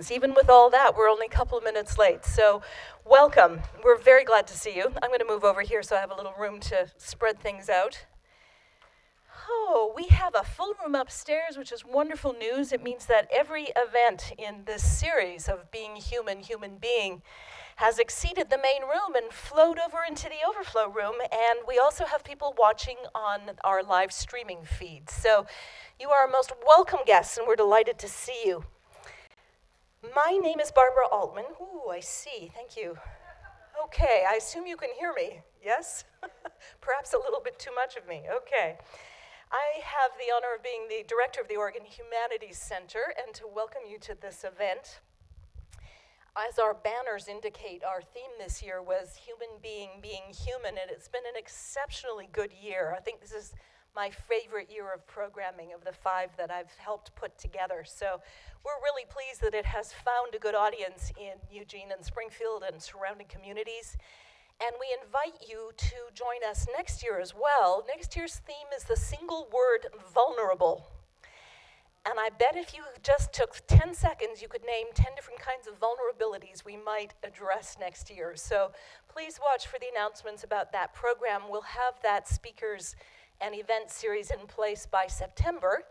Even with all that, we're only a couple of minutes late. So, welcome. We're very glad to see you. I'm going to move over here so I have a little room to spread things out. Oh, we have a full room upstairs, which is wonderful news. It means that every event in this series of Being Human, Human Being, has exceeded the main room and flowed over into the overflow room. And we also have people watching on our live streaming feed. So, you are our most welcome guests, and we're delighted to see you. My name is Barbara Altman. Ooh, I see. Thank you. Okay, I assume you can hear me. Yes? Perhaps a little bit too much of me. Okay. I have the honor of being the director of the Oregon Humanities Center and to welcome you to this event. As our banners indicate, our theme this year was Human Being, Being Human, and it's been an exceptionally good year. I think this is my favorite year of programming of the 5 that I've helped put together. So we're really pleased that it has found a good audience in Eugene and Springfield and surrounding communities. And we invite you to join us next year as well. Next year's theme is the single word vulnerable. And I bet if you just took 10 seconds, you could name 10 different kinds of vulnerabilities we might address next year. So please watch for the announcements about that program. We'll have that speakers and event series in place by September.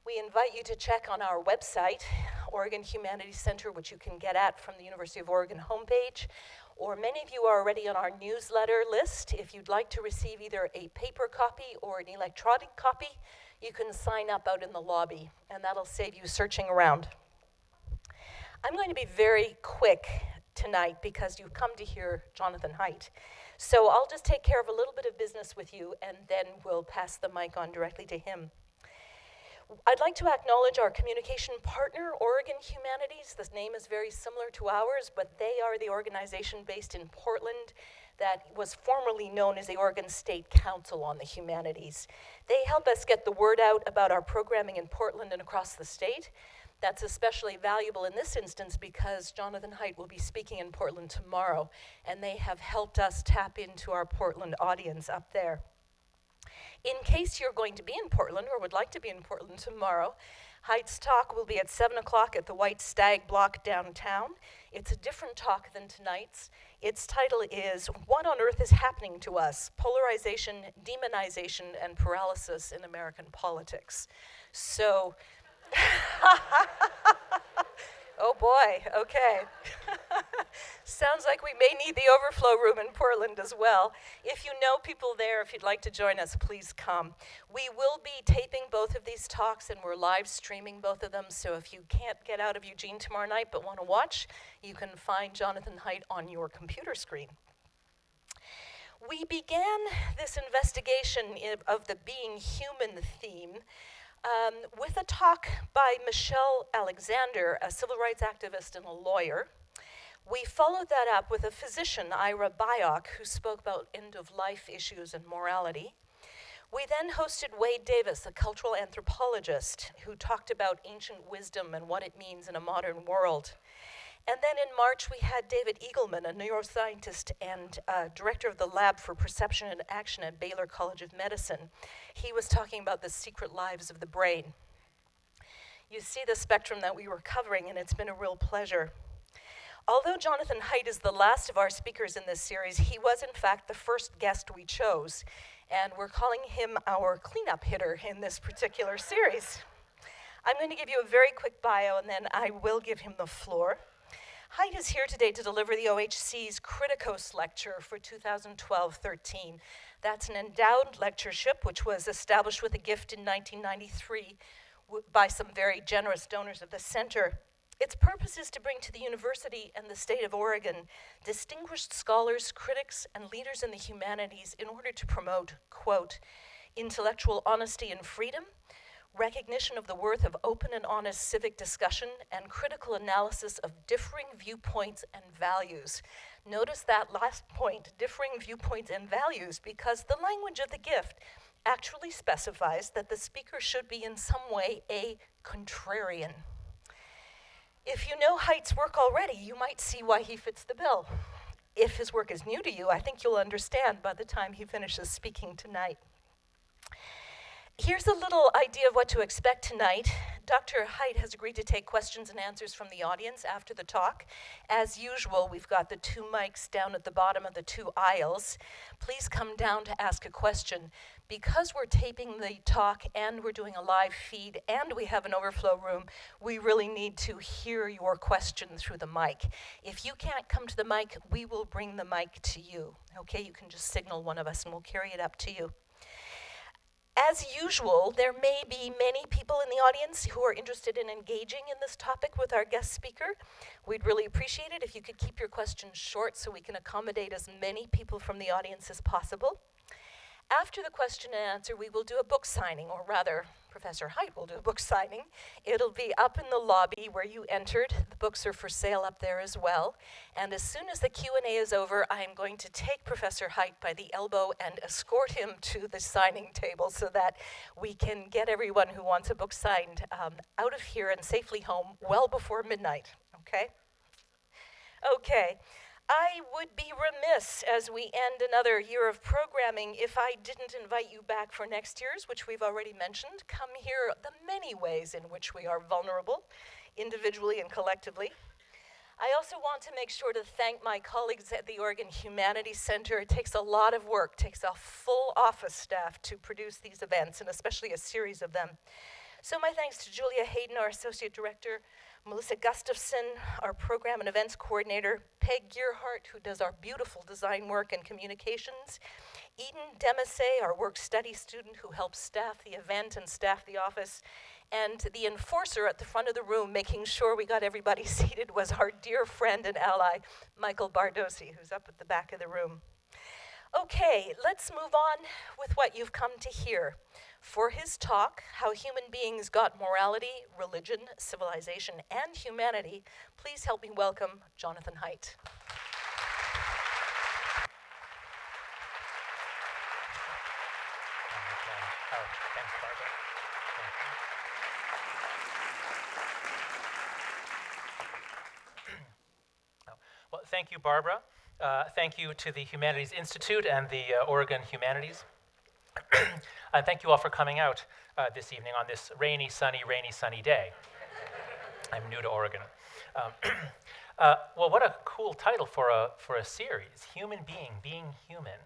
We invite you to check on our website, Oregon Humanities Center, which you can get at from the University of Oregon homepage, or many of you are already on our newsletter list. If you'd like to receive either a paper copy or an electronic copy, you can sign up out in the lobby, and that'll save you searching around. I'm going to be very quick tonight because you've come to hear Jonathan Haidt. So I'll just take care of a little bit of business with you, and then we'll pass the mic on directly to him. I'd like to acknowledge our communication partner, Oregon Humanities. This name is very similar to ours, but they are the organization based in Portland that was formerly known as the Oregon State Council on the Humanities. They help us get the word out about our programming in Portland and across the state. That's especially valuable in this instance because Jonathan Haidt will be speaking in Portland tomorrow, and they have helped us tap into our Portland audience up there. In case you're going to be in Portland or would like to be in Portland tomorrow, Haidt's talk will be at 7 o'clock at the White Stag Block downtown. It's a different talk than tonight's. Its title is What on Earth is Happening to Us? Polarization, Demonization, and Paralysis in American Politics. So, oh boy, okay. Sounds like we may need the overflow room in Portland as well. If you know people there, if you'd like to join us, please come. We will be taping both of these talks and we're live streaming both of them, so if you can't get out of Eugene tomorrow night but want to watch, you can find Jonathan Haidt on your computer screen. We began this investigation of the Being Human theme with a talk by Michelle Alexander, a civil rights activist and a lawyer. We followed that up with a physician, Ira Byock, who spoke about end-of-life issues and morality. We then hosted Wade Davis, a cultural anthropologist, who talked about ancient wisdom and what it means in a modern world. And then in March, we had David Eagleman, a neuroscientist and director of the Lab for Perception and Action at Baylor College of Medicine. He was talking about the secret lives of the brain. You see the spectrum that we were covering, and it's been a real pleasure. Although Jonathan Haidt is the last of our speakers in this series, he was in fact the first guest we chose, and we're calling him our cleanup hitter in this particular series. I'm going to give you a very quick bio, and then I will give him the floor. Haidt is here today to deliver the OHC's Kritikos lecture for 2012-13. That's an endowed lectureship which was established with a gift in 1993 by some very generous donors of the center. Its purpose is to bring to the university and the state of Oregon distinguished scholars, critics, and leaders in the humanities in order to promote, quote, intellectual honesty and freedom, recognition of the worth of open and honest civic discussion, and critical analysis of differing viewpoints and values. Notice that last point, differing viewpoints and values, because the language of the gift actually specifies that the speaker should be in some way a contrarian. If you know Haidt's work already, you might see why he fits the bill. If his work is new to you, I think you'll understand by the time he finishes speaking tonight. Here's a little idea of what to expect tonight. Dr. Haidt has agreed to take questions and answers from the audience after the talk. As usual, we've got the 2 mics down at the bottom of the 2 aisles. Please come down to ask a question. Because we're taping the talk and we're doing a live feed and we have an overflow room, we really need to hear your question through the mic. If you can't come to the mic, we will bring the mic to you. Okay, you can just signal one of us and we'll carry it up to you. As usual, there may be many people in the audience who are interested in engaging in this topic with our guest speaker. We'd really appreciate it if you could keep your questions short so we can accommodate as many people from the audience as possible. After the question and answer, we will do a book signing, or rather, Professor Haidt will do a book signing. It'll be up in the lobby where you entered. The books are for sale up there as well. And as soon as the Q&A is over, I am going to take Professor Haidt by the elbow and escort him to the signing table so that we can get everyone who wants a book signed out of here and safely home well before midnight, okay? Okay. I would be remiss as we end another year of programming if I didn't invite you back for next year's, which we've already mentioned. Come hear the many ways in which we are vulnerable, individually and collectively. I also want to make sure to thank my colleagues at the Oregon Humanities Center. It takes a lot of work, takes a full office staff to produce these events, and especially a series of them. So my thanks to Julia Hayden, our Associate Director, Melissa Gustafson, our Program and Events Coordinator, Peg Gearhart, who does our beautiful design work and communications, Eden Demasay, our work study student who helps staff the event and staff the office, and the enforcer at the front of the room making sure we got everybody seated was our dear friend and ally, Michael Bardosi, who's up at the back of the room. Okay, let's move on with what you've come to hear. For his talk, How Human Beings Got Morality, Religion, Civilization, and Humanity, please help me welcome Jonathan Haidt. Thanks, Barbara. Well, thank you, Barbara. Thank you to the Humanities Institute and the Oregon Humanities. And thank you all for coming out this evening on this rainy, sunny day. I'm new to Oregon. Well, what a cool title for a series, Human Being Human.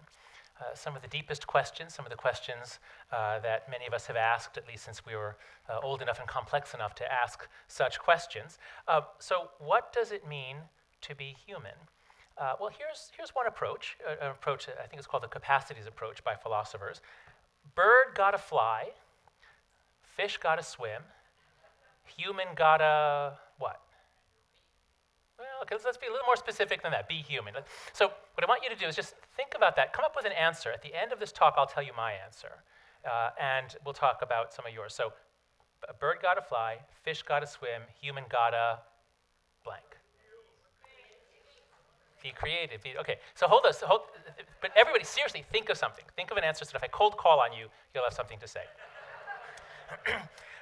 Some of the deepest questions, some of the questions that many of us have asked, at least since we were old enough and complex enough to ask such questions. So what does it mean to be human? Well, here's one approach, an approach I think it's called the capacities approach by philosophers. Bird gotta fly, fish gotta swim, human gotta what? Well, okay, let's be a little more specific than that, be human. So what I want you to do is just think about that, come up with an answer. At the end of this talk, I'll tell you my answer, and we'll talk about some of yours. So a bird gotta fly, fish gotta swim, human gotta blank. Be creative. Okay, so but everybody, seriously, think of something. Think of an answer so that if I cold call on you, you'll have something to say.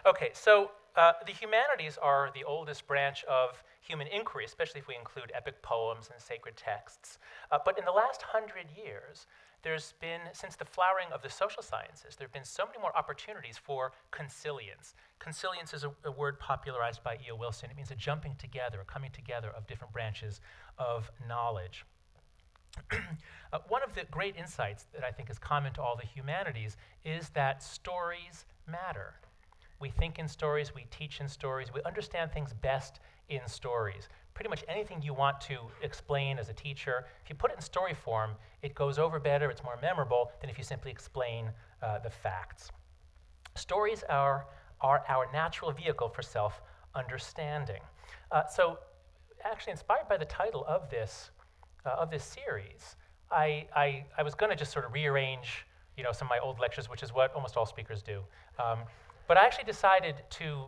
Okay, so the humanities are the oldest branch of human inquiry, especially if we include epic poems and sacred texts. But in the last 100 years, there's been, since the flowering of the social sciences, there have been so many more opportunities for consilience. Consilience is a word popularized by E.O. Wilson. It means a jumping together, a coming together of different branches of knowledge. One of the great insights that I think is common to all the humanities is that stories matter. We think in stories, we teach in stories, we understand things best in stories. Pretty much anything you want to explain as a teacher, if you put it in story form, it goes over better, it's more memorable than if you simply explain the facts. Stories are our natural vehicle for self-understanding. So actually inspired by the title of this series, I was going to just sort of rearrange some of my old lectures, which is what almost all speakers do. But I actually decided to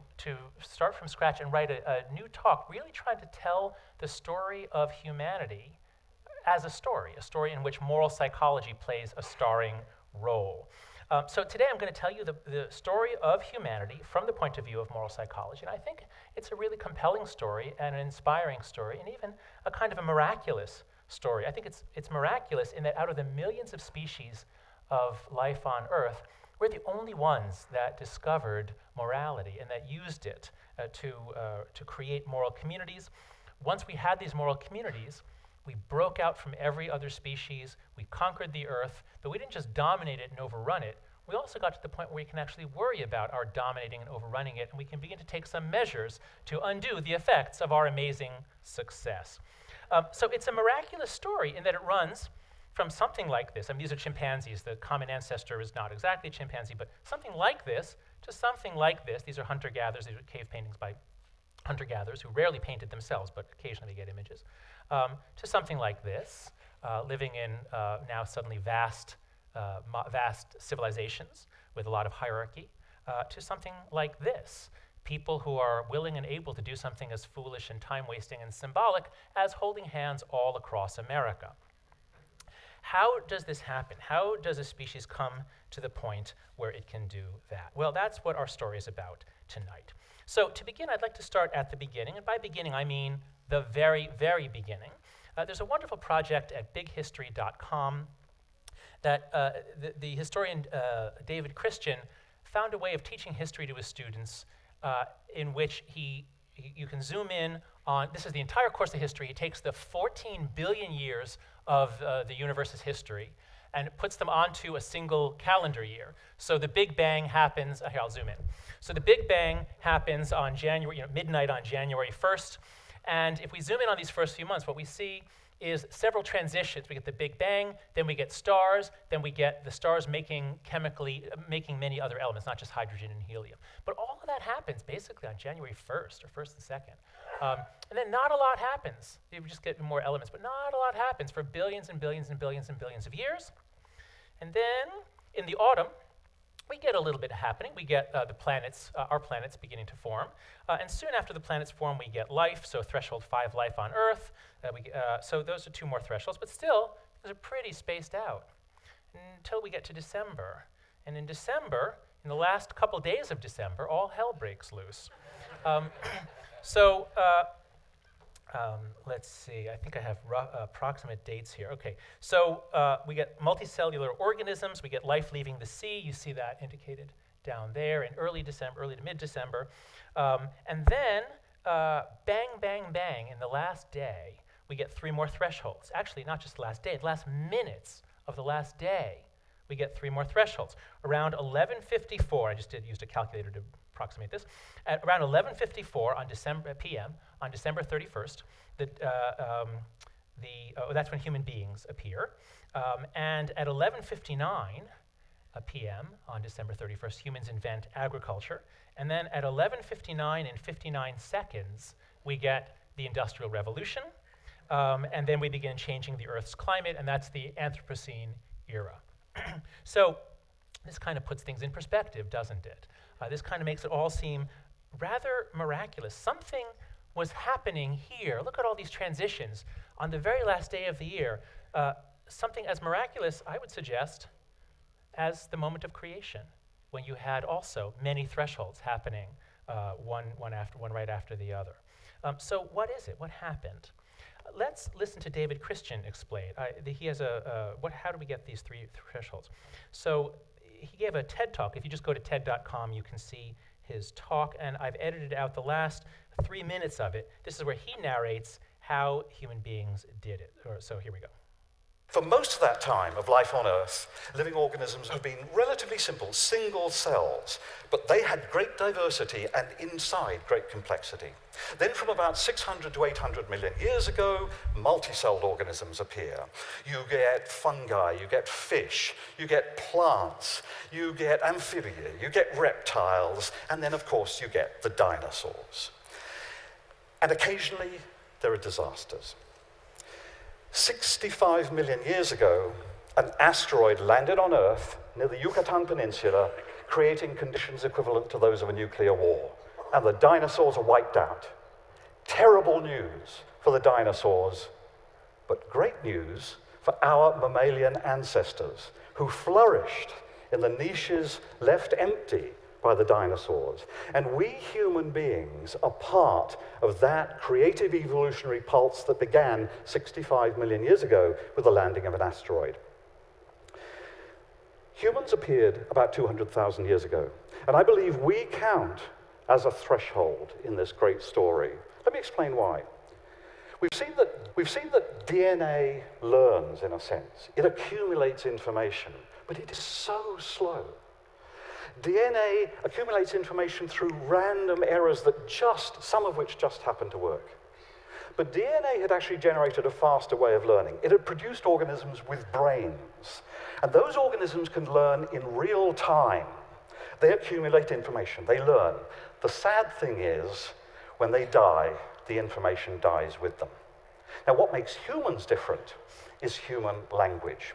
start from scratch and write a new talk, really trying to tell the story of humanity as a story in which moral psychology plays a starring role. So today I'm going to tell you the story of humanity from the point of view of moral psychology, and I think it's a really compelling story and an inspiring story, and even a kind of a miraculous story. I think it's miraculous in that out of the millions of species of life on Earth, we're the only ones that discovered morality and that used it to create moral communities. Once we had these moral communities, we broke out from every other species, we conquered the earth, but we didn't just dominate it and overrun it. We also got to the point where we can actually worry about our dominating and overrunning it, and we can begin to take some measures to undo the effects of our amazing success. So it's a miraculous story in that it runs from something like this. I mean, these are chimpanzees. The common ancestor is not exactly a chimpanzee, but something like this to something like this. These are hunter-gatherers. These are cave paintings by hunter-gatherers who rarely painted themselves, but occasionally we get images, to something like this, living in now suddenly vast civilizations with a lot of hierarchy, to something like this, people who are willing and able to do something as foolish and time-wasting and symbolic as holding hands all across America. How does this happen? How does a species come to the point where it can do that? Well, that's what our story is about tonight. So to begin, I'd like to start at the beginning, and by beginning I mean the very, very beginning. There's a wonderful project at bighistory.com that the historian David Christian found a way of teaching history to his students in which you can zoom in on, this is the entire course of history. He takes the 14 billion years of the universe's history and puts them onto a single calendar year. So the Big Bang happens, here I'll zoom in. So the Big Bang happens on midnight on January 1st. And if we zoom in on these first few months, what we see is several transitions. We get the Big Bang, then we get stars, then we get the stars making many other elements, not just hydrogen and helium. But all of that happens basically on January 1st or 1st and 2nd. And then not a lot happens. You just get more elements, but not a lot happens for billions and billions and billions and billions of years. And then in the autumn, we get a little bit happening. We get the planets, our planets beginning to form. And soon after the planets form, we get life, so threshold 5 life on Earth. So those are 2 more thresholds, but still, those are pretty spaced out until we get to December. And in December, in the last couple days of December, all hell breaks loose. Let's see, I think I have approximate dates here. Okay, so we get multicellular organisms, we get life leaving the sea, you see that indicated down there in early to mid-December. And then, bang, bang, bang, in the last day, we get 3 more thresholds. Actually, not just the last day, the last minutes of the last day, we get 3 more thresholds. Around 11:54, I just used a calculator to approximate this. At around 11:54 on p.m. on December 31st, that's when human beings appear. And at 11:59 p.m. on December 31st, humans invent agriculture. And then at 11:59 and 59 seconds, we get the Industrial Revolution. And then we begin changing the Earth's climate, and that's the Anthropocene era. So this kind of puts things in perspective, doesn't it? This kind of makes it all seem rather miraculous. Something was happening here. Look at all these transitions. On the very last day of the year, something as miraculous, I would suggest, as the moment of creation, when you had also many thresholds happening, one right after the other. So what is it? What happened? Let's listen to David Christian explain. He has how do we get these 3 thresholds? So he gave a TED talk. If you just go to TED.com, you can see his talk, and I've edited out the last 3 minutes of it. This is where he narrates how human beings did it. So here we go. For most of that time of life on Earth, living organisms have been relatively simple, single cells, but they had great diversity and inside great complexity. Then from about 600 to 800 million years ago, multi-celled organisms appear. You get fungi, you get fish, you get plants, you get amphibia, you get reptiles, and then of course you get the dinosaurs. And occasionally there are disasters. 65 million years ago, an asteroid landed on Earth near the Yucatan Peninsula, creating conditions equivalent to those of a nuclear war. And the dinosaurs are wiped out. Terrible news for the dinosaurs, but great news for our mammalian ancestors who flourished in the niches left empty by the dinosaurs. And we human beings are part of that creative evolutionary pulse that began 65 million years ago with the landing of an asteroid. Humans appeared about 200,000 years ago, and I believe we count as a threshold in this great story. Let me explain why. We've seen that DNA learns, in a sense. It accumulates information, but it is so slow. DNA accumulates information through random errors that some of which just happen to work. But DNA had actually generated a faster way of learning. It had produced organisms with brains, and those organisms can learn in real time. They accumulate information, they learn. The sad thing is, when they die, the information dies with them. Now, what makes humans different is human language.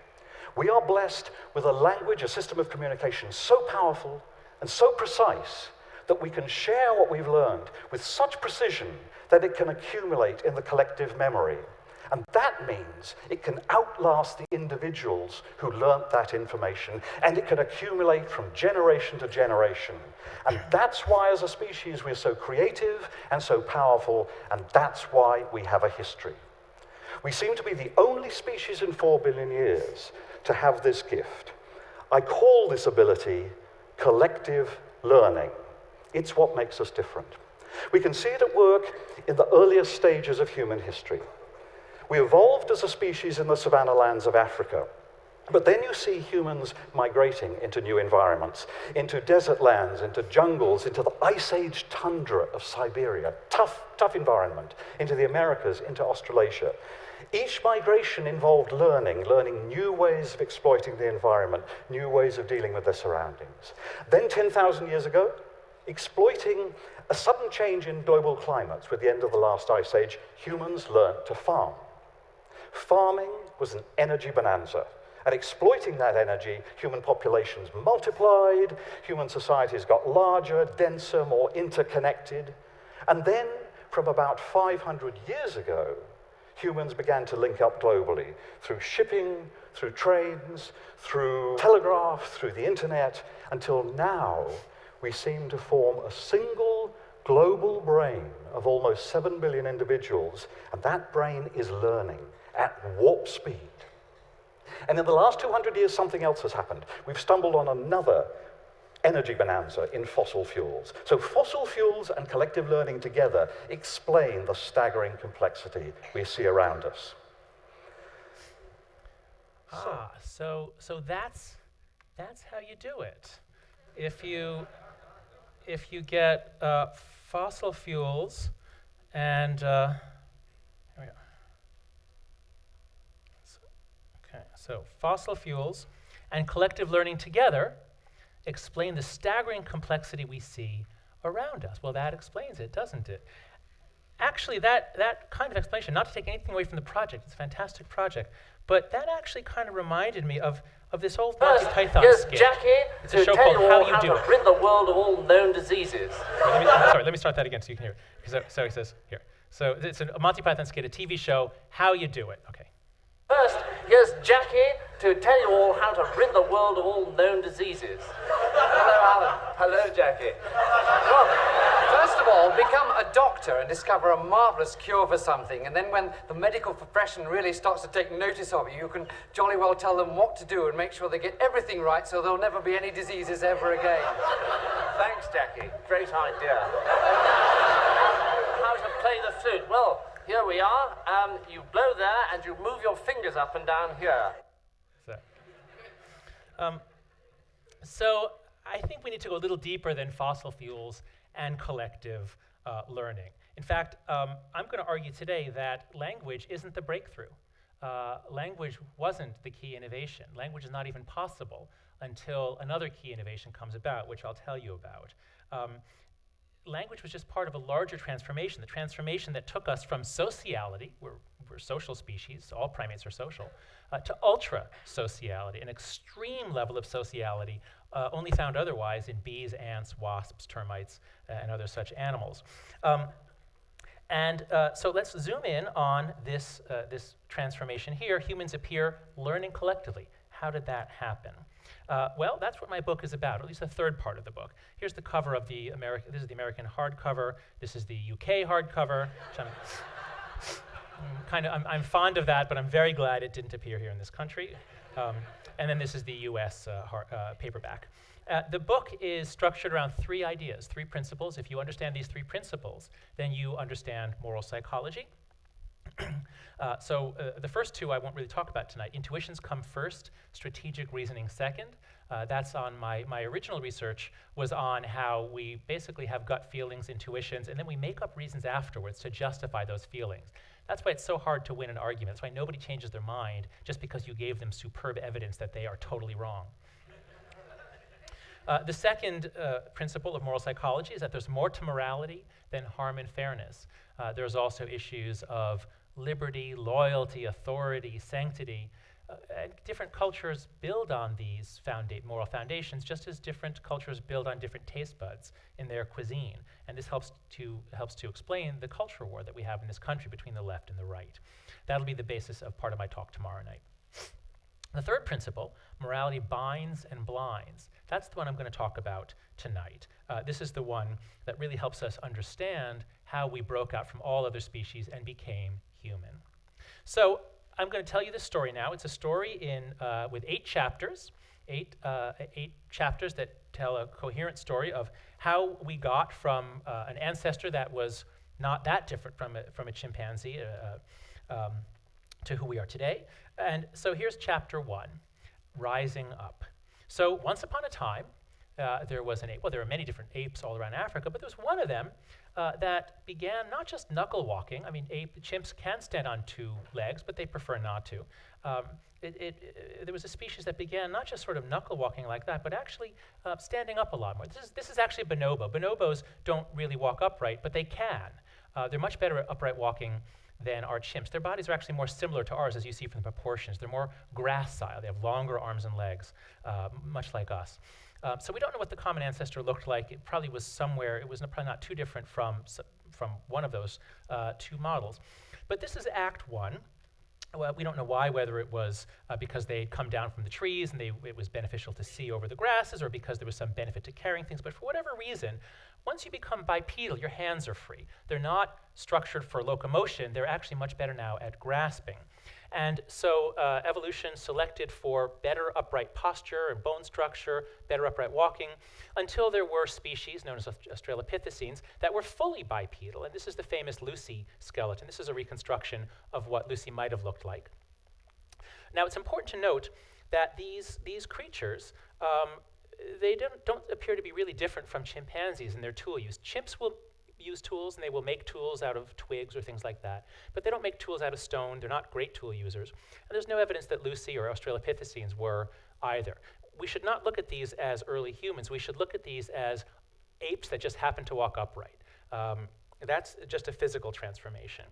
We are blessed with a language, a system of communication so powerful and so precise that we can share what we've learned with such precision that it can accumulate in the collective memory. And that means it can outlast the individuals who learnt that information, and it can accumulate from generation to generation. And that's why, as a species, we're so creative and so powerful, and that's why we have a history. We seem to be the only species in 4 billion years to have this gift. I call this ability collective learning. It's what makes us different. We can see it at work in the earliest stages of human history. We evolved as a species in the savanna lands of Africa, but then you see humans migrating into new environments, into desert lands, into jungles, into the ice age tundra of Siberia, tough environment, into the Americas, into Australasia. Each migration involved learning new ways of exploiting the environment, new ways of dealing with their surroundings. Then 10,000 years ago, exploiting a sudden change in global climates with the end of the last ice age, humans learned to farm. Farming was an energy bonanza, and exploiting that energy, human populations multiplied, human societies got larger, denser, more interconnected, and then, from about 500 years ago, humans began to link up globally through shipping, through trains, through telegraph, through the internet, until now we seem to form a single global brain of almost 7 billion individuals, and that brain is learning at warp speed. And in the last 200 years, something else has happened. We've stumbled on another energy bonanza in fossil fuels. So fossil fuels and collective learning together explain the staggering complexity we see around us. So that's how you do it. If you get fossil fuels and here we go. So fossil fuels and collective learning together explain the staggering complexity we see around us. Well, that explains it, doesn't it? Actually, that kind of explanation, not to take anything away from the project, it's a fantastic project, but that actually kind of reminded me of this old Monty Python skit. Jackie, it's a show called How You Do It. Rid the world of all known diseases. Let me start that again so you can hear it. So he says, here. So it's a Monty Python skit, a TV show, How You Do It. Okay. First, here's Jackie to tell you all how to rid the world of all known diseases. Hello, Alan. Hello, Jackie. Well, first of all, become a doctor and discover a marvelous cure for something, and then when the medical profession really starts to take notice of you, you can jolly well tell them what to do and make sure they get everything right so there'll never be any diseases ever again. Thanks, Jackie. Great idea. How to play the flute? Well, here we are. You blow there, and you move your fingers up and down here. So I think we need to go a little deeper than fossil fuels and collective learning. In fact, I'm going to argue today that language isn't the breakthrough. Language wasn't the key innovation. Language is not even possible until another key innovation comes about, which I'll tell you about. Language was just part of a larger transformation, the transformation that took us from sociality, we're social species, all primates are social, to ultra-sociality, an extreme level of sociality only found otherwise in bees, ants, wasps, termites, and other such animals. So let's zoom in on this transformation here. Humans appear learning collectively. How did that happen? Well, that's what my book is about, at least the third part of the book. Here's the cover of the This is the American hardcover. This is the UK hardcover. I'm fond of that, but I'm very glad it didn't appear here in this country. And then this is the US paperback. The book is structured around 3 ideas, 3 principles. If you understand these 3 principles, then you understand moral psychology. The first 2 I won't really talk about tonight. Intuitions come first, strategic reasoning second. That's on my original research was on how we basically have gut feelings, intuitions, and then we make up reasons afterwards to justify those feelings. That's why it's so hard to win an argument. That's why nobody changes their mind just because you gave them superb evidence that they are totally wrong. The second principle of moral psychology is that there's more to morality than harm and fairness. There's also issues of liberty, loyalty, authority, sanctity. And different cultures build on these moral foundations, just as different cultures build on different taste buds in their cuisine. And this helps to explain the culture war that we have in this country between the left and the right. That'll be the basis of part of my talk tomorrow night. The third principle, morality binds and blinds. That's the one I'm going to talk about tonight. This is the one that really helps us understand how we broke out from all other species and became human. So I'm going to tell you this story now. It's a story with 8 chapters, 8 chapters that tell a coherent story of how we got from an ancestor that was not that different from a chimpanzee to who we are today. And so here's chapter 1, Rising Up. So once upon a time, there was an ape. Well, there are many different apes all around Africa, but there was one of them that began not just knuckle walking. I mean, chimps can stand on 2 legs, but they prefer not to. There was a species that began not just sort of knuckle walking like that, but actually standing up a lot more. This is actually a bonobo. Bonobos don't really walk upright, but they can. They're much better at upright walking than our chimps. Their bodies are actually more similar to ours, as you see from the proportions. They're more gracile. They have longer arms and legs, much like us. So we don't know what the common ancestor looked like. It probably was somewhere. It was probably not too different from one of those 2 models. But this is Act 1. Well, we don't know why, whether it was because they had come down from the trees and it was beneficial to see over the grasses, or because there was some benefit to carrying things. But for whatever reason, once you become bipedal, your hands are free. They're not structured for locomotion. They're actually much better now at grasping. And so evolution selected for better upright posture and bone structure, better upright walking, until there were species known as Australopithecines that were fully bipedal. And this is the famous Lucy skeleton. This is a reconstruction of what Lucy might have looked like. Now, it's important to note that these creatures, they don't appear to be really different from chimpanzees in their tool use. Chimps will use tools, and they will make tools out of twigs or things like that. But they don't make tools out of stone. They're not great tool users. And there's no evidence that Lucy or Australopithecines were either. We should not look at these as early humans. We should look at these as apes that just happen to walk upright. That's just a physical transformation.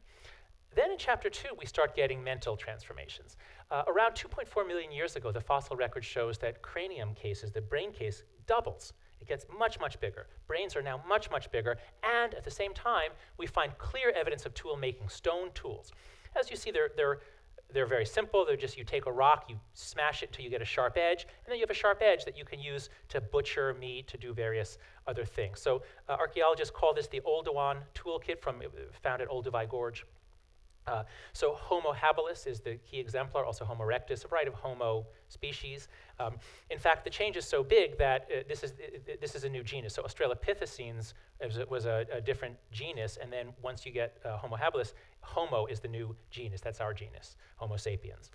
Then in chapter 2, we start getting mental transformations. Around 2.4 million years ago, the fossil record shows that cranium cases, the brain case, doubles. It gets much, much bigger. Brains are now much, much bigger. And at the same time, we find clear evidence of tool making, stone tools. As you see, they're very simple. They're just, you take a rock, you smash it until you get a sharp edge, and then you have a sharp edge that you can use to butcher meat, to do various other things. So archaeologists call this the Oldowan toolkit found at Olduvai Gorge. So Homo habilis is the key exemplar, also Homo erectus, a variety of Homo species. In fact, the change is so big that this is a new genus. So Australopithecines was a different genus, and then once you get Homo habilis, Homo is the new genus. That's our genus, Homo sapiens.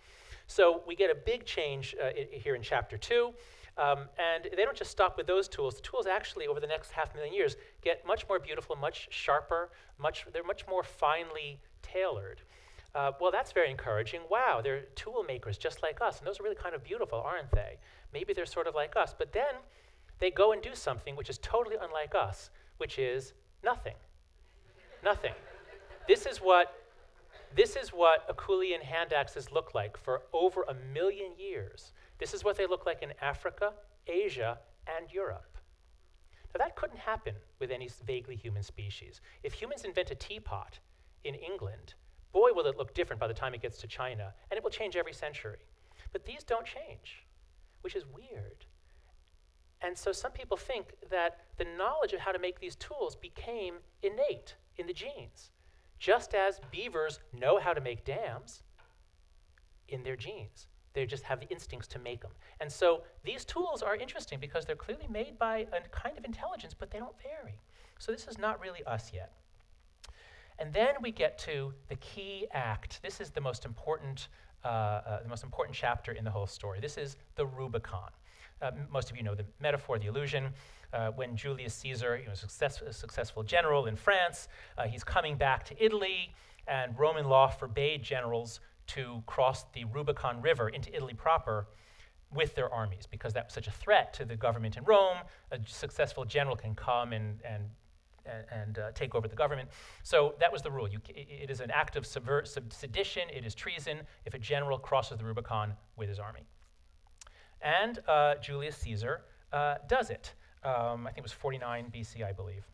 So we get a big change here in chapter 2. And they don't just stop with those tools. The tools actually, over the next 500,000 years, get much more beautiful, much sharper, they're much more finely tailored. Well, that's very encouraging. Wow, they're tool makers just like us. And those are really kind of beautiful, aren't they? Maybe they're sort of like us. But then they go and do something which is totally unlike us, which is nothing. Nothing. This is what Acheulean hand axes look like for over 1 million years. This is what they look like in Africa, Asia, and Europe. Now, that couldn't happen with any vaguely human species. If humans invent a teapot in England, boy, will it look different by the time it gets to China, and it will change every century. But these don't change, which is weird. And so some people think that the knowledge of how to make these tools became innate in the genes. just as beavers know how to make dams in their genes. They just have the instincts to make them. And so these tools are interesting because they're clearly made by a kind of intelligence, but they don't vary. So this is not really us yet. And then we get to the key act. This is the most important chapter in the whole story. This is the Rubicon. Most of you know the metaphor, the illusion. When Julius Caesar, a successful general in France, he's coming back to Italy, and Roman law forbade generals to cross the Rubicon River into Italy proper with their armies, because that was such a threat to the government in Rome. A successful general can come and take over the government. So that was the rule. It is an act of sedition, it is treason if a general crosses the Rubicon with his army. And Julius Caesar does it. I think it was 49 BC, I believe.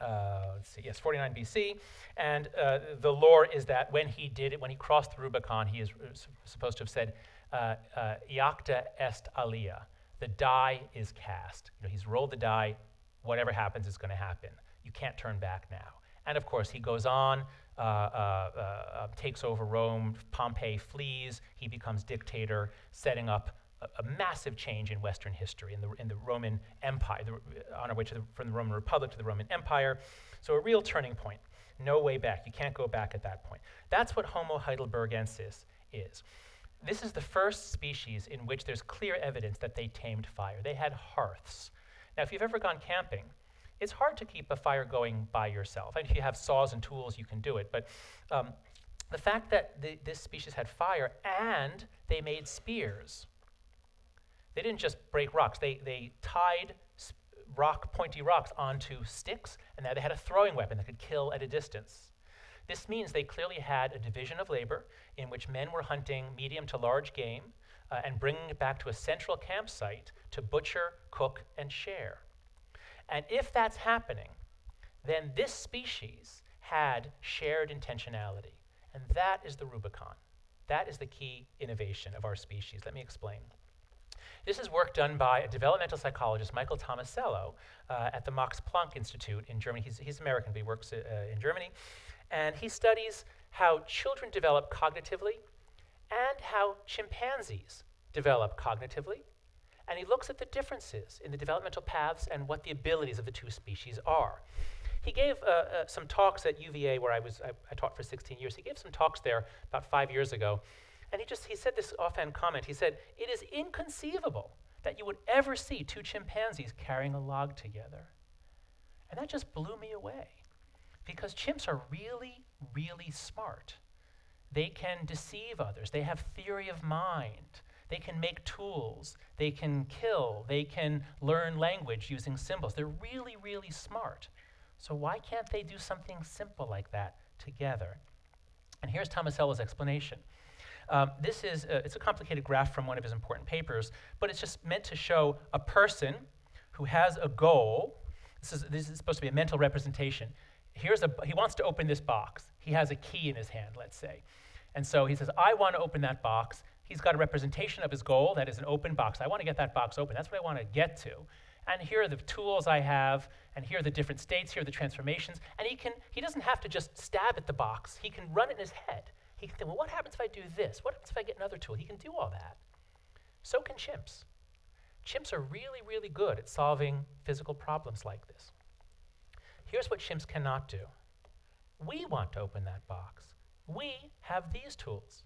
Let's see, yes, 49 BC. And the lore is that when he did it, when he crossed the Rubicon, he is supposed to have said, Iacta est alia. The die is cast. He's rolled the die. Whatever happens is going to happen. You can't turn back now. And of course, he goes on, takes over Rome. Pompey flees. He becomes dictator, setting up a massive change in Western history, in the Roman Empire, on our way from the Roman Republic to the Roman Empire. So a real turning point. No way back. You can't go back at that point. That's what Homo heidelbergensis is. This is the first species in which there's clear evidence that they tamed fire. They had hearths. Now, if you've ever gone camping, it's hard to keep a fire going by yourself. And if you have saws and tools, you can do it. But the fact that this species had fire and they made spears. They didn't just break rocks. They tied pointy rocks onto sticks, and now they had a throwing weapon that could kill at a distance. This means they clearly had a division of labor in which men were hunting medium to large game and bringing it back to a central campsite to butcher, cook, and share. And if that's happening, then this species had shared intentionality. And that is the Rubicon. That is the key innovation of our species. Let me explain. This is work done by a developmental psychologist, Michael Tomasello, at the Max Planck Institute in Germany. He's American, but he works in Germany. And he studies how children develop cognitively and how chimpanzees develop cognitively. And he looks at the differences in the developmental paths and what the abilities of the two species are. He gave some talks at UVA where I taught for 16 years. He gave some talks there about 5 years ago. And he said this offhand comment. He said, "It is inconceivable that you would ever see two chimpanzees carrying a log together." And that just blew me away, because chimps are really, really smart. They can deceive others. They have theory of mind. They can make tools. They can kill. They can learn language using symbols. They're really, really smart. So why can't they do something simple like that together? And here's Tomasello's explanation. It's a complicated graph from one of his important papers, but it's just meant to show a person who has a goal. This is supposed to be a mental representation. He wants to open this box. He has a key in his hand, let's say. And so he says, I want to open that box. He's got a representation of his goal, that is an open box. I want to get that box open. That's what I want to get to. And here are the tools I have, and here are the different states, here are the transformations. And he doesn't have to just stab at the box. He can run it in his head. He can think, well, what happens if I do this? What happens if I get another tool? He can do all that. So can chimps. Chimps are really, really good at solving physical problems like this. Here's what chimps cannot do. We want to open that box. We have these tools.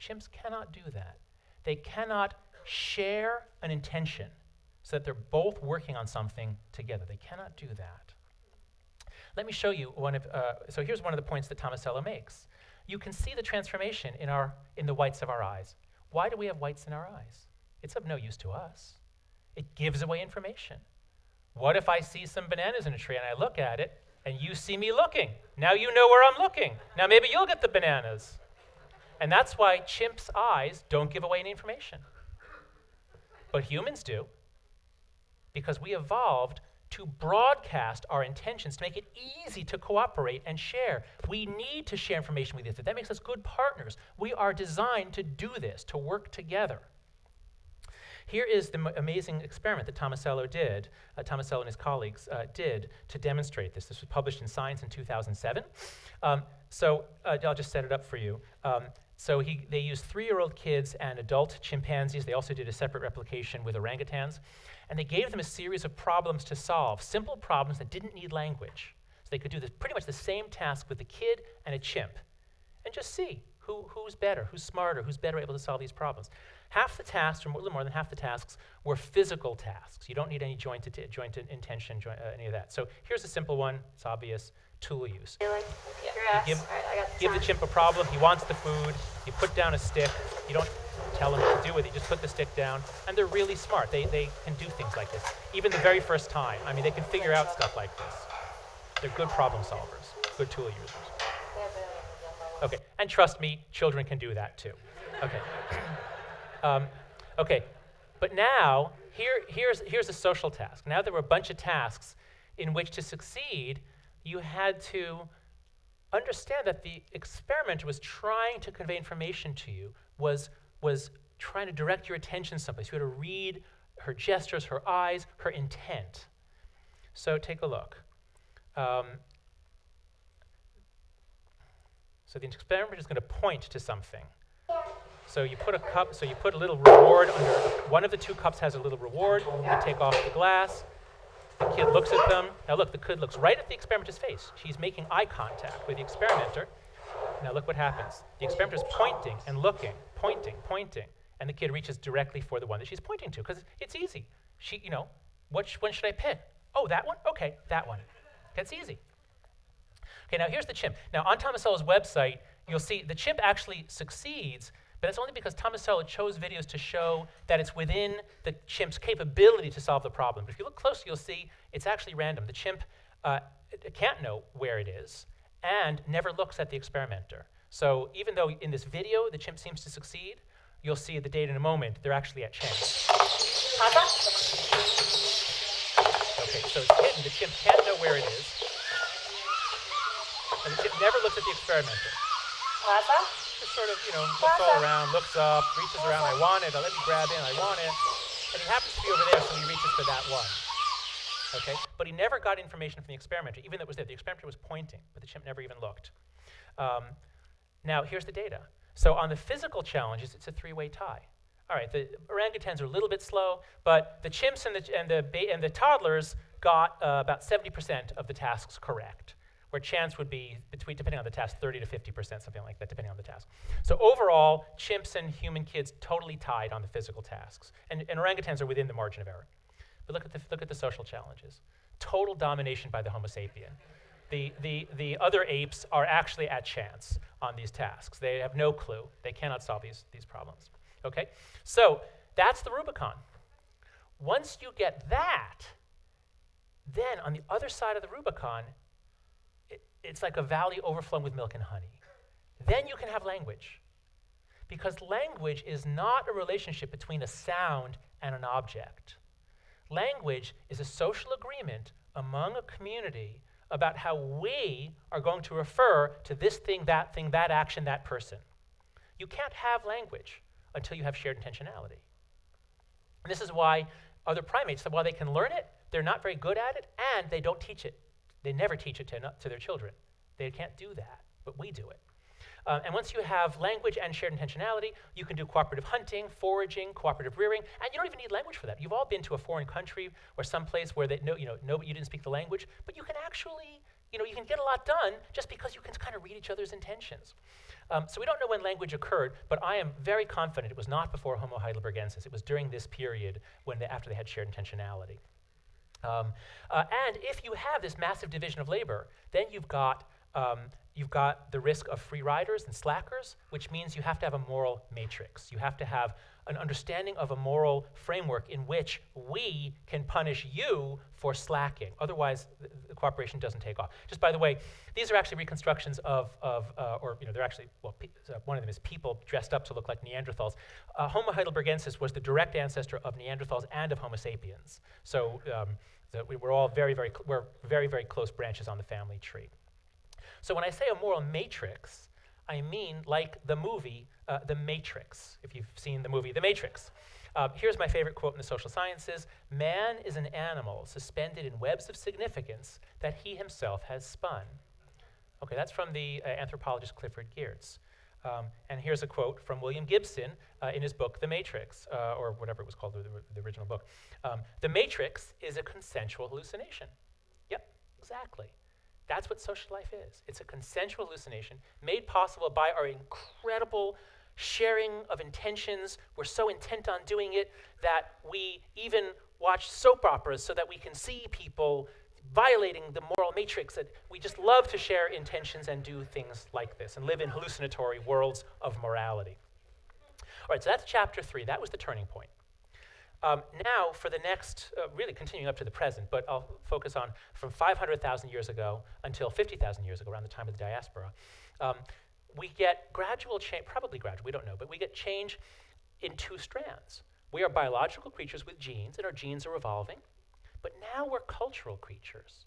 Chimps cannot do that. They cannot share an intention so that they're both working on something together. They cannot do that. Let me show you so here's one of the points that Tomasello makes. You can see the transformation in the whites of our eyes. Why do we have whites in our eyes? It's of no use to us. It gives away information. What if I see some bananas in a tree and I look at it and you see me looking? Now you know where I'm looking. Now maybe you'll get the bananas. And that's why chimps' eyes don't give away any information. But humans do, because we evolved to broadcast our intentions, to make it easy to cooperate and share. We need to share information with each other. That makes us good partners. We are designed to do this, to work together. Here is the amazing experiment that Tomasello and his colleagues did to demonstrate this. This was published in Science in 2007. I'll just set it up for you. They used 3-year-old kids and adult chimpanzees. They also did a separate replication with orangutans. And they gave them a series of problems to solve, simple problems that didn't need language. So they could do pretty much the same task with a kid and a chimp and just see who's better, who's smarter, who's better able to solve these problems. Half the tasks, or a little more than half the tasks, were physical tasks. You don't need any joint intention, any of that. So here's a simple one. It's obvious. Tool use. You give the chimp a problem. He wants the food. You put down a stick. You don't tell him what to do with it. You just put the stick down. And they're really smart. They can do things like this. Even the very first time. I mean, they can figure out stuff like this. They're good problem solvers, good tool users. Okay, and trust me, children can do that too. Okay. Okay, but now, here's a social task. Now there were a bunch of tasks in which to succeed, you had to understand that the experimenter was trying to convey information to you, was trying to direct your attention someplace. You had to read her gestures, her eyes, her intent. So take a look. So the experimenter is going to point to something. So you put a little reward under, one of the two cups has a little reward. You take off the glass. The kid looks at them. Now look, the kid looks right at the experimenter's face. She's making eye contact with the experimenter. Now look what happens. The experimenter's pointing and looking, pointing, and the kid reaches directly for the one that she's pointing to, because it's easy. Which one should I pick? Oh, that one? Okay, that one. That's easy. Okay, now here's the chimp. Now on Tomasello's website, you'll see the chimp actually succeeds, but it's only because Tomasello chose videos to show that it's within the chimp's capability to solve the problem. But if you look closely, you'll see it's actually random. The chimp can't know where it is and never looks at the experimenter. So even though in this video the chimp seems to succeed, you'll see the data in a moment, they're actually at chance. Okay, so it's hidden. The chimp can't know where it is. And the chimp never looks at the experimenter. Just sort of, looks all around, looks up, reaches around, I want it, let me grab in, I want it. And he happens to be over there, so he reaches for that one. Okay? But he never got information from the experimenter, even though it was there. The experimenter was pointing, but the chimp never even looked. Now, here's the data. So on the physical challenges, it's a 3-way tie. All right, the orangutans are a little bit slow, but the chimps and the toddlers got about 70% of the tasks correct, where chance would be, depending on the task, 30 to 50%, something like that, depending on the task. So overall, chimps and human kids totally tied on the physical tasks. And orangutans are within the margin of error. But look at the social challenges. Total domination by the Homo sapien. The other apes are actually at chance on these tasks. They have no clue. They cannot solve these problems. Okay? So that's the Rubicon. Once you get that, then on the other side of the Rubicon, it's like a valley overflowing with milk and honey. Then you can have language. Because language is not a relationship between a sound and an object. Language is a social agreement among a community about how we are going to refer to this thing, that action, that person. You can't have language until you have shared intentionality. And this is why other primates, while they can learn it, they're not very good at it, and they don't teach it. They never teach it to their children. They can't do that, but we do it. And once you have language and shared intentionality, you can do cooperative hunting, foraging, cooperative rearing, and you don't even need language for that. You've all been to a foreign country or someplace where you didn't speak the language, but you can actually, you can get a lot done just because you can kind of read each other's intentions. So we don't know when language occurred, but I am very confident it was not before Homo heidelbergensis. It was during this period after they had shared intentionality. And if you have this massive division of labor, then you've got the risk of free riders and slackers, which means you have to have a moral matrix. You have to have an understanding of a moral framework in which we can punish you for slacking. Otherwise, the cooperation doesn't take off. Just by the way, these are actually reconstructions they're actually, one of them is people dressed up to look like Neanderthals. Homo heidelbergensis was the direct ancestor of Neanderthals and of Homo sapiens. So we're all very, very close branches on the family tree. So when I say a moral matrix, I mean like the movie The Matrix, if you've seen the movie The Matrix. Here's my favorite quote in the social sciences: "Man is an animal suspended in webs of significance that he himself has spun." Okay, that's from the anthropologist Clifford Geertz. And here's a quote from William Gibson in his book, The Matrix, or whatever it was called, the original book. "The Matrix is a consensual hallucination." Yep, exactly. That's what social life is. It's a consensual hallucination made possible by our incredible sharing of intentions. We're so intent on doing it that we even watch soap operas so that we can see people violating the moral matrix, that we just love to share intentions and do things like this and live in hallucinatory worlds of morality. All right, so that's chapter 3. That was the turning point. Now, for the next, really continuing up to the present, but I'll focus on from 500,000 years ago until 50,000 years ago, around the time of the diaspora, we get gradual change, probably gradual, we don't know, but we get change in 2 strands. We are biological creatures with genes, and our genes are evolving, but now we're cultural creatures,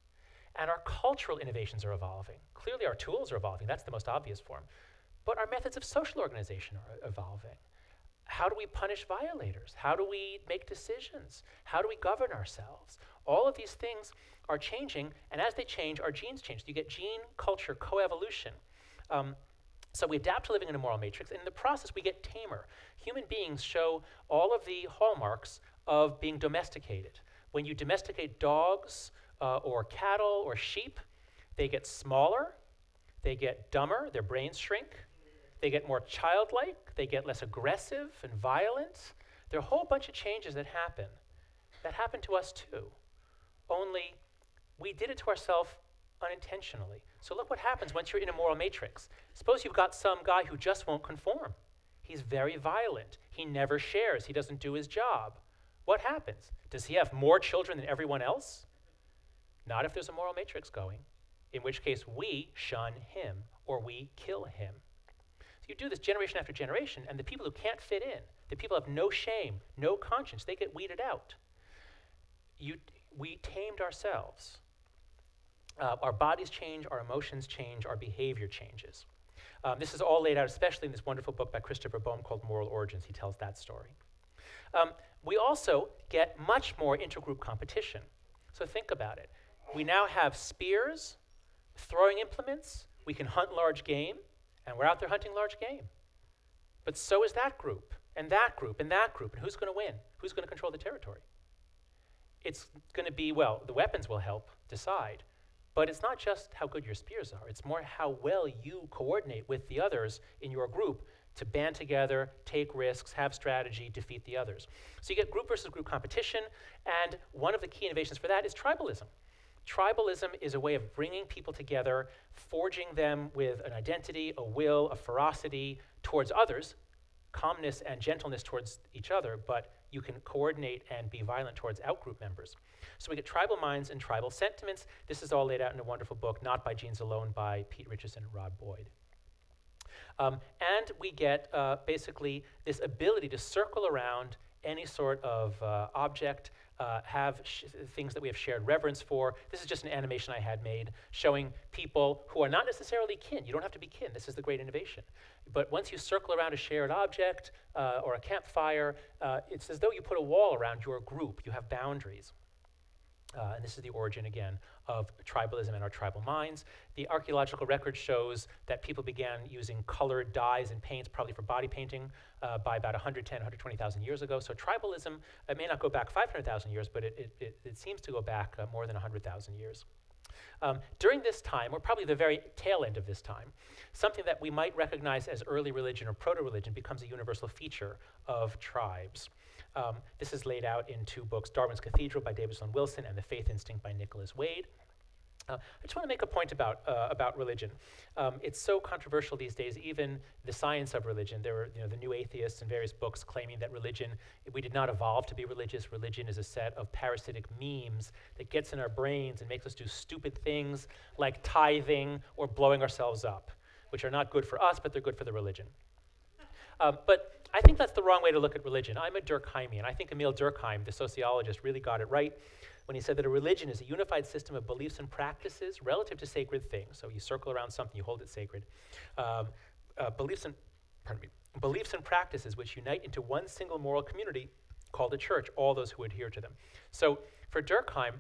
and our cultural innovations are evolving. Clearly, our tools are evolving. That's the most obvious form. But our methods of social organization are evolving. How do we punish violators? How do we make decisions? How do we govern ourselves? All of these things are changing, and as they change, our genes change. You get gene-culture coevolution. So we adapt to living in a moral matrix, and in the process, we get tamer. Human beings show all of the hallmarks of being domesticated. When you domesticate dogs or cattle or sheep, they get smaller, they get dumber, their brains shrink, they get more childlike, they get less aggressive and violent. There are a whole bunch of changes that happen to us too. Only we did it to ourselves unintentionally. So look what happens once you're in a moral matrix. Suppose you've got some guy who just won't conform. He's very violent. He never shares. He doesn't do his job. What happens? Does he have more children than everyone else? Not if there's a moral matrix going, in which case we shun him or we kill him. So you do this generation after generation, and the people who can't fit in, the people who have no shame, no conscience, they get weeded out. We tamed ourselves. Our bodies change, our emotions change, our behavior changes. This is all laid out, especially in this wonderful book by Christopher Boehm called Moral Origins. He tells that story. We also get much more intergroup competition. So think about it. We now have spears, throwing implements, we can hunt large game, and we're out there hunting large game. But so is that group, and that group, and that group, and who's going to win? Who's going to control the territory? It's going to be, well, the weapons will help decide, but it's not just how good your spears are, it's more how well you coordinate with the others in your group to band together, take risks, have strategy, defeat the others. So you get group versus group competition, and one of the key innovations for that is tribalism. Tribalism is a way of bringing people together, forging them with an identity, a will, a ferocity towards others, calmness and gentleness towards each other, but you can coordinate and be violent towards out-group members. So we get tribal minds and tribal sentiments. This is all laid out in a wonderful book, Not by Genes Alone, by Pete Richardson and Rod Boyd. And we get basically this ability to circle around any sort of object, have things that we have shared reverence for. This is just an animation I had made showing people who are not necessarily kin. You don't have to be kin. This is the great innovation. But once you circle around a shared object or a campfire, it's as though you put a wall around your group. You have boundaries. And this is the origin, again, of tribalism and our tribal minds. The archaeological record shows that people began using colored dyes and paints, probably for body painting, by about 110, 120,000 years ago. So tribalism, it may not go back 500,000 years, but it seems to go back more than 100,000 years. During this time, or probably the very tail end of this time, something that we might recognize as early religion or proto-religion becomes a universal feature of tribes. This is laid out in 2 books, Darwin's Cathedral by David Sloan Wilson and The Faith Instinct by Nicholas Wade. I just want to make a point about religion. It's so controversial these days, even the science of religion. There were the new atheists and various books claiming that religion, we did not evolve to be religious. Religion is a set of parasitic memes that gets in our brains and makes us do stupid things like tithing or blowing ourselves up, which are not good for us, but they're good for the religion. But I think that's the wrong way to look at religion. I'm a Durkheimian. I think Emil Durkheim, the sociologist, really got it right when he said that a religion is a unified system of beliefs and practices relative to sacred things. So you circle around something, you hold it sacred. Beliefs and practices which unite into one single moral community called a church all those who adhere to them. So for Durkheim,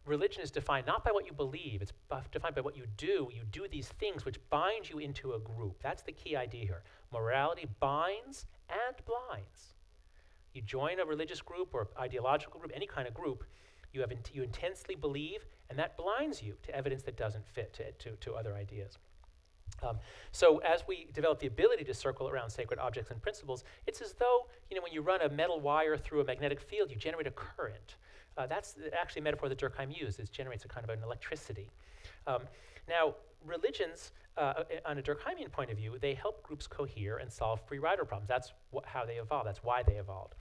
religion is defined not by what you believe, it's defined by what you do. You do these things which bind you into a group. That's the key idea here. Morality binds and blinds. You join a religious group or ideological group, any kind of group, you intensely believe, and that blinds you to evidence that doesn't fit to other ideas. So as we develop the ability to circle around sacred objects and principles, it's as though, when you run a metal wire through a magnetic field, you generate a current. That's actually a metaphor that Durkheim used. It generates a kind of an electricity. Now, religions, on a Durkheimian point of view, they help groups cohere and solve free rider problems. That's how they evolved. That's why they evolved.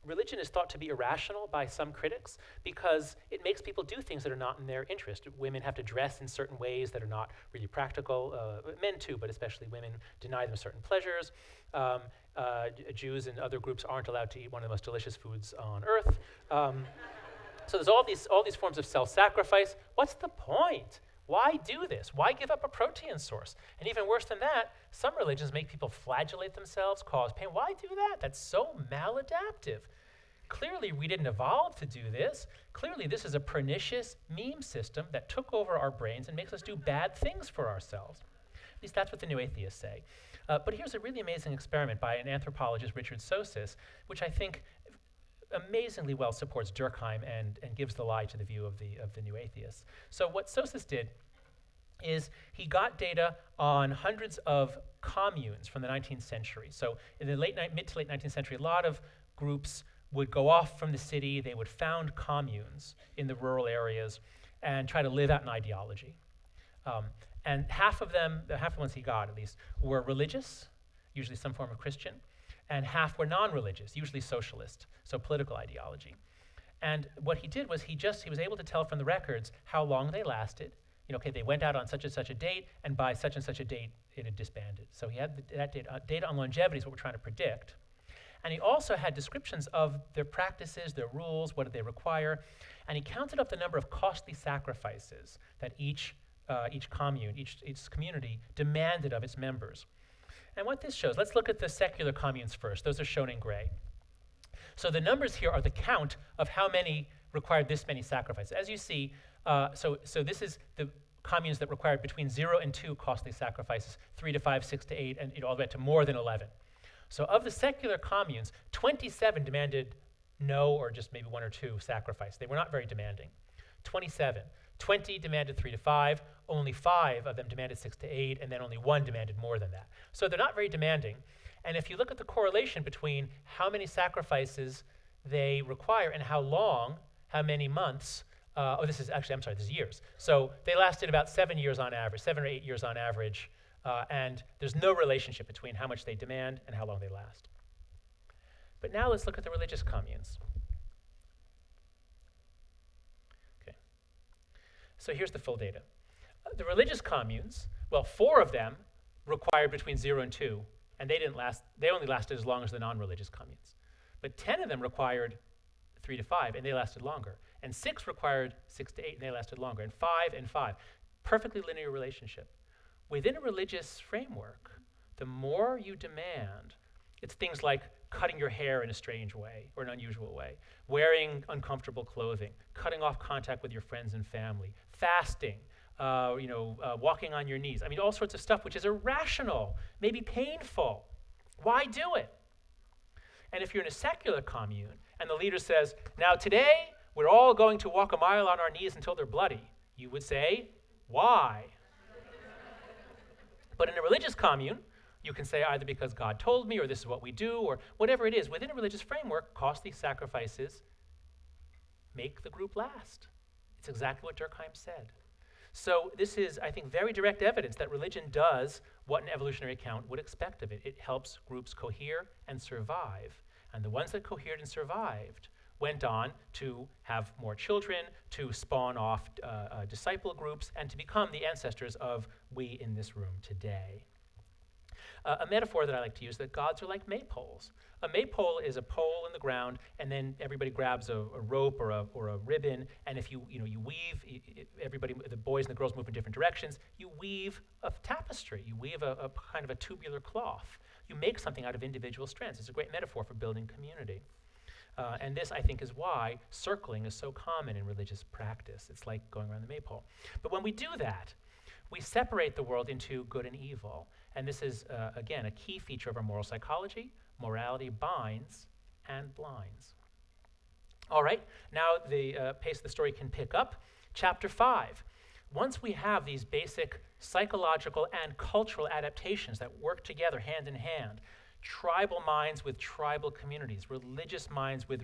Religion is thought to be irrational by some critics because it makes people do things that are not in their interest. Women have to dress in certain ways that are not really practical. Men too, but especially women deny them certain pleasures. Jews and other groups aren't allowed to eat one of the most delicious foods on earth. So there's all these forms of self-sacrifice. What's the point? Why do this? Why give up a protein source? And even worse than that, some religions make people flagellate themselves, cause pain. Why do that? That's so maladaptive. Clearly, we didn't evolve to do this. Clearly, this is a pernicious meme system that took over our brains and makes us do bad things for ourselves. At least that's what the new atheists say. But here's a really amazing experiment by an anthropologist, Richard Sosis, which I think amazingly well supports Durkheim and gives the lie to the view of the new atheists. So what Sosis did is he got data on hundreds of communes from the 19th century. So in the mid to late 19th century, a lot of groups would go off from the city, they would found communes in the rural areas and try to live out an ideology. And half of the ones he got at least, were religious, usually some form of Christian, and half were non-religious, usually socialist, so political ideology. And what he did was he was able to tell from the records how long they lasted. They went out on such and such a date, and by such and such a date, it had disbanded. So he had that data on longevity is what we're trying to predict. And he also had descriptions of their practices, their rules, what did they require, and he counted up the number of costly sacrifices that each commune, each community demanded of its members. And what this shows, let's look at the secular communes first. Those are shown in gray. So the numbers here are the count of how many required this many sacrifices. As you see, so this is the communes that required between 0 and 2 costly sacrifices, 3 to 5, 6 to 8, and all the way to more than 11. So of the secular communes, 27 demanded no or just maybe 1 or 2 sacrifice. They were not very demanding. 27. 20 demanded 3 to 5, only 5 of them demanded 6 to 8, and then only 1 demanded more than that. So they're not very demanding. And if you look at the correlation between how many sacrifices they require and how long, how many months, this is years. So they lasted about 7 years on average, 7 or 8 years on average, and there's no relationship between how much they demand and how long they last. But now let's look at the religious communes. So here's the full data. The religious communes, 4 of them required between 0 and 2, and they only lasted as long as the non-religious communes. But 10 of them required 3 to 5, and they lasted longer. And 6 required 6 to 8, and they lasted longer. And 5 and 5. Perfectly linear relationship. Within a religious framework, the more you demand, it's things like cutting your hair in a strange way or an unusual way, wearing uncomfortable clothing, cutting off contact with your friends and family, fasting, walking on your knees. I mean, all sorts of stuff which is irrational, maybe painful. Why do it? And if you're in a secular commune and the leader says, now today we're all going to walk a mile on our knees until they're bloody, you would say, why? But in a religious commune, you can say either because God told me or this is what we do or whatever it is. Within a religious framework, costly sacrifices make the group last. It's exactly what Durkheim said. So this is, I think, very direct evidence that religion does what an evolutionary account would expect of it. It helps groups cohere and survive. And the ones that cohered and survived went on to have more children, to spawn off disciple groups, and to become the ancestors of we in this room today. A metaphor that I like to use, that gods are like maypoles. A maypole is a pole in the ground, and then everybody grabs a rope or a ribbon, and if you weave, everybody, the boys and the girls move in different directions, you weave a tapestry, you weave a kind of a tubular cloth. You make something out of individual strands. It's a great metaphor for building community. And this, I think, is why circling is so common in religious practice. It's like going around the maypole. But when we do that, we separate the world into good and evil. And this is, again, a key feature of our moral psychology. Morality binds and blinds. All right, now the pace of the story can pick up. Chapter 5. Once we have these basic psychological and cultural adaptations that work together hand in hand, tribal minds with tribal communities, religious minds with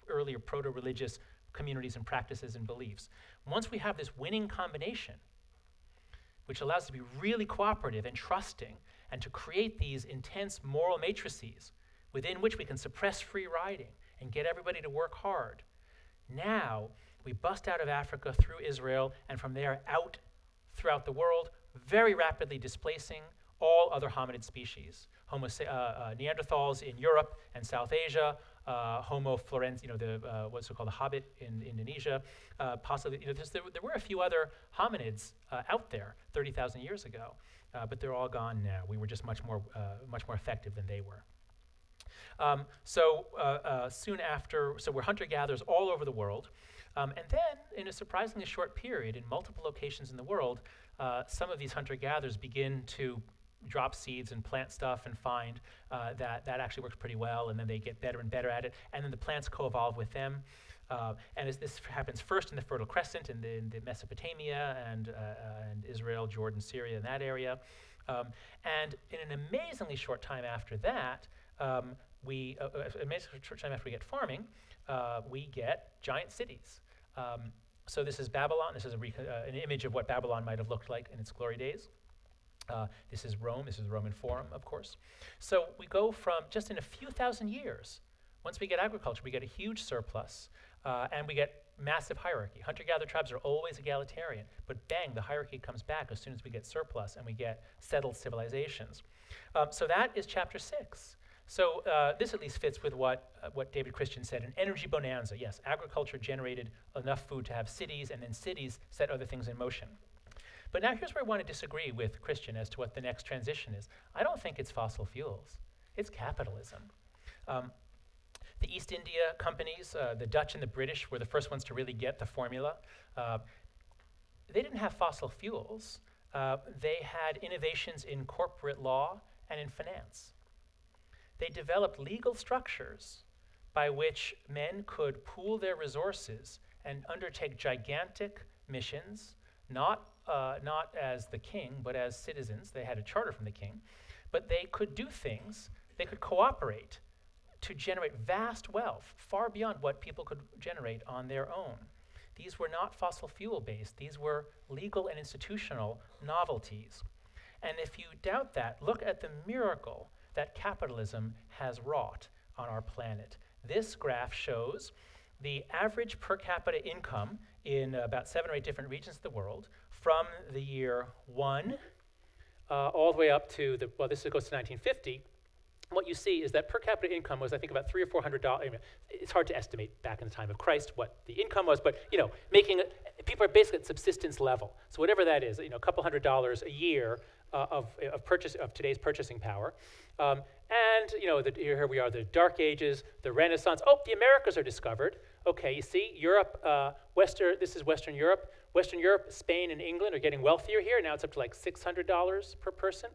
earlier proto-religious communities and practices and beliefs. Once we have this winning combination, which allows us to be really cooperative and trusting and to create these intense moral matrices within which we can suppress free riding and get everybody to work hard. Now, we bust out of Africa through Israel and from there out throughout the world, very rapidly displacing all other hominid species. Neanderthals in Europe and South Asia, Homo florens, what's called the Hobbit in Indonesia, possibly, there were a few other hominids out there 30,000 years ago, but they're all gone now. We were just much more effective than they were. Soon after, so we're hunter-gatherers all over the world, and then in a surprisingly short period, in multiple locations in the world, some of these hunter-gatherers begin to drop seeds and plant stuff and find that actually works pretty well, and then they get better and better at it, and then the plants co-evolve with them. And as this happens first in the Fertile Crescent, in the Mesopotamia and Israel, Jordan, Syria, in that area. And in an amazingly short time after that, we get farming, we get giant cities. So this is Babylon. This is an image of what Babylon might have looked like in its glory days. This is Rome. This is the Roman Forum, of course. So we go from just in a few thousand years, once we get agriculture, we get a huge surplus, and we get massive hierarchy. Hunter-gatherer tribes are always egalitarian, but bang, the hierarchy comes back as soon as we get surplus and we get settled civilizations. So that is chapter 6. So this at least fits with what David Christian said, an energy bonanza. Yes, agriculture generated enough food to have cities, and then cities set other things in motion. But now here's where I want to disagree with Christian as to what the next transition is. I don't think it's fossil fuels. It's capitalism. The East India companies, the Dutch and the British, were the first ones to really get the formula. They didn't have fossil fuels. They had innovations in corporate law and in finance. They developed legal structures by which men could pool their resources and undertake gigantic missions, not as the king, but as citizens. They had a charter from the king. But they could do things, they could cooperate to generate vast wealth, far beyond what people could generate on their own. These were not fossil fuel based, these were legal and institutional novelties. And if you doubt that, look at the miracle that capitalism has wrought on our planet. This graph shows the average per capita income in about 7 or 8 different regions of the world from the year 1 all the way up to this goes to 1950. What you see is that per capita income was, I think, about $300 or $400. It's hard to estimate back in the time of Christ what the income was, but people are basically at subsistence level. So whatever that is, a couple $100 a year of today's purchasing power. Here we are, the Dark Ages, the Renaissance. Oh, the Americas are discovered. Okay, you see, Europe, this is Western Europe. Western Europe, Spain, and England are getting wealthier here. Now it's up to like $600 per person.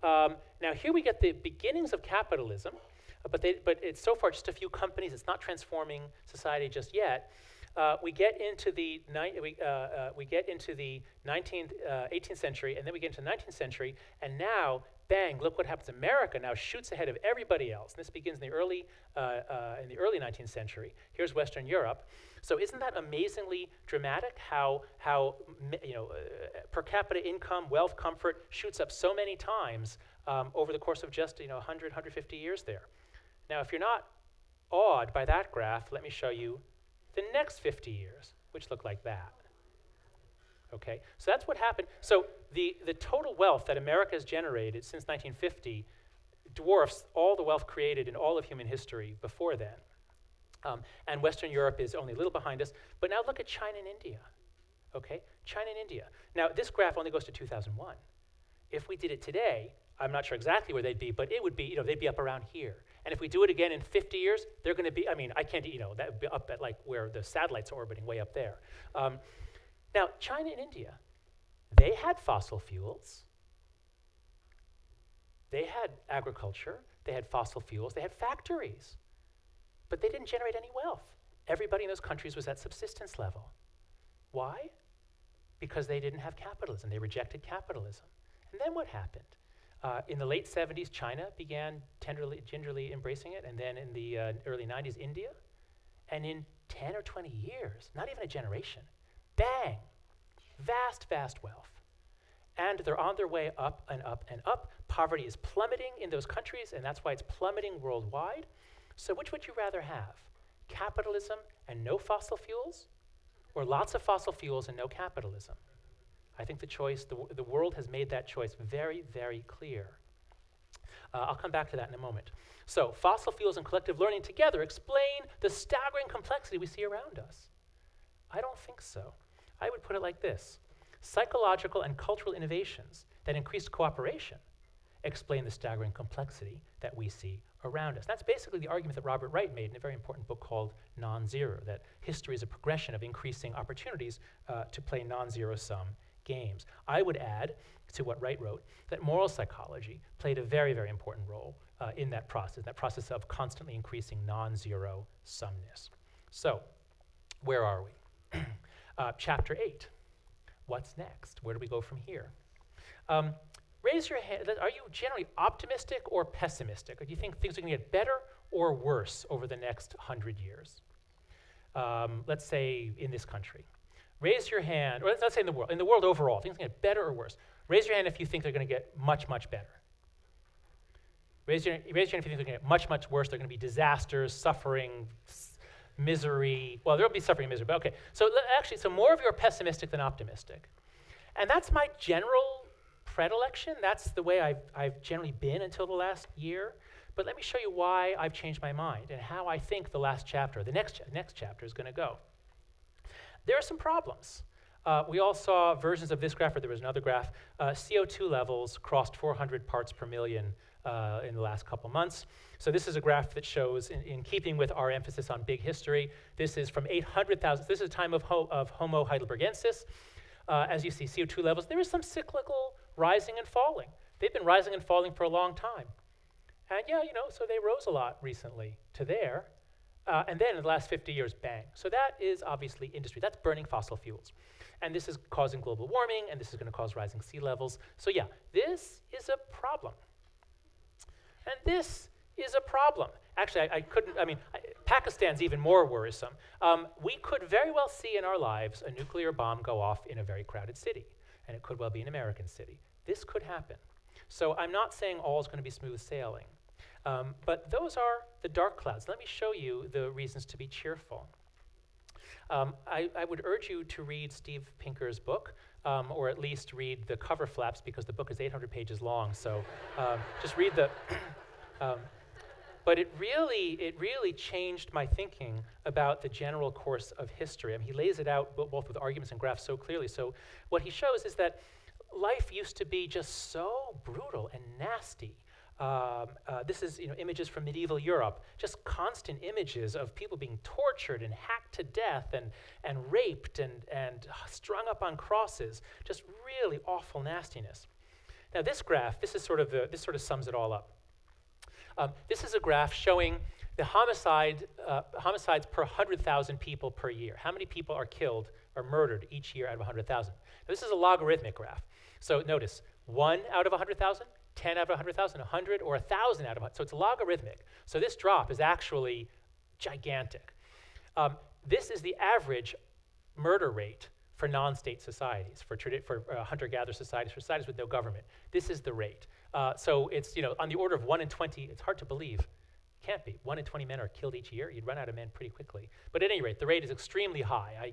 Now here we get the beginnings of capitalism, but it's so far just a few companies. It's not transforming society just yet. We get into the 18th century, and then we get into the 19th century, and now, bang! Look what happens. America now shoots ahead of everybody else. And this begins in the early 19th century. Here's Western Europe. So isn't that amazingly dramatic? How per capita income, wealth, comfort shoots up so many times over the course of just 100, 150 years there. Now, if you're not awed by that graph, let me show you the next 50 years, which look like that. Okay, so that's what happened. So the total wealth that America has generated since 1950 dwarfs all the wealth created in all of human history before then. And Western Europe is only a little behind us. But now look at China and India. Okay, China and India. Now this graph only goes to 2001. If we did it today, I'm not sure exactly where they'd be, but it would be, they'd be up around here. And if we do it again in 50 years, they're going to be, I can't, that would be up at like where the satellites are orbiting, way up there. Now, China and India, they had fossil fuels. They had agriculture. They had fossil fuels. They had factories. But they didn't generate any wealth. Everybody in those countries was at subsistence level. Why? Because they didn't have capitalism. They rejected capitalism. And then what happened? In the late 70s, China began gingerly embracing it, and then in the early 90s, India. And in 10 or 20 years, not even a generation, bang, vast, vast wealth. And they're on their way up and up and up. Poverty is plummeting in those countries, and that's why it's plummeting worldwide. So which would you rather have? Capitalism and no fossil fuels, or lots of fossil fuels and no capitalism? I think the choice, the world has made that choice very, very clear. I'll come back to that in a moment. So fossil fuels and collective learning together explain the staggering complexity we see around us. I don't think so. I would put it like this. Psychological and cultural innovations that increase cooperation explain the staggering complexity that we see around us. That's basically the argument that Robert Wright made in a very important book called Non-Zero, that history is a progression of increasing opportunities to play non-zero sum games. I would add to what Wright wrote that moral psychology played a very, very important role in that process of constantly increasing non-zero sumness. So, where are we? Chapter 8. What's next? Where do we go from here? Raise your hand. Are you generally optimistic or pessimistic? Or do you think things are going to get better or worse over the next 100 years? Let's say in this country. Raise your hand, or let's say in the world. In the world overall, things are going to get better or worse. Raise your hand if you think they're going to get much, much better. Raise your hand if you think they're going to get much, much worse. They're going to be disasters, suffering, misery. Well, there'll be suffering and misery, but okay. So actually, so more of you are pessimistic than optimistic. And that's my general predilection. That's the way I've generally been until the last year. But let me show you why I've changed my mind and how I think the next chapter is going to go. There are some problems. We all saw versions of this graph, or there was another graph. CO2 levels crossed 400 parts per million in the last couple months. So this is a graph that shows, in keeping with our emphasis on big history, this is from 800,000, this is the time of Homo heidelbergensis. As you see, CO2 levels, there is some cyclical rising and falling. They've been rising and falling for a long time. And yeah, so they rose a lot recently to there. And then in the last 50 years, bang. So that is obviously industry. That's burning fossil fuels. And this is causing global warming, and this is going to cause rising sea levels. So yeah, this is a problem. And this is a problem. Actually, Pakistan's even more worrisome. We could very well see in our lives a nuclear bomb go off in a very crowded city, and it could well be an American city. This could happen. So I'm not saying all is going to be smooth sailing. But those are the dark clouds. Let me show you the reasons to be cheerful. I would urge you to read Steve Pinker's book, or at least read the cover flaps, because the book is 800 pages long. So just read the... But it really changed my thinking about the general course of history. I mean, he lays it out both with arguments and graphs so clearly. So what he shows is that life used to be just so brutal and nasty. This is images from medieval Europe, just constant images of people being tortured and hacked to death and raped and strung up on crosses, just really awful nastiness. Now this graph, this sort of sums it all up. This is a graph showing the homicides per 100,000 people per year. How many people are killed or murdered each year out of 100,000? This is a logarithmic graph. So notice, 1 out of 100,000, 10 out of 100,000, 100, or 1,000 out of 100. So it's logarithmic. So this drop is actually gigantic. This is the average murder rate for non-state societies, for hunter-gatherer societies, for societies with no government. This is the rate. So it's on the order of 1 in 20. It's hard to believe. Can't be. 1 in 20 men are killed each year. You'd run out of men pretty quickly. But at any rate, the rate is extremely high.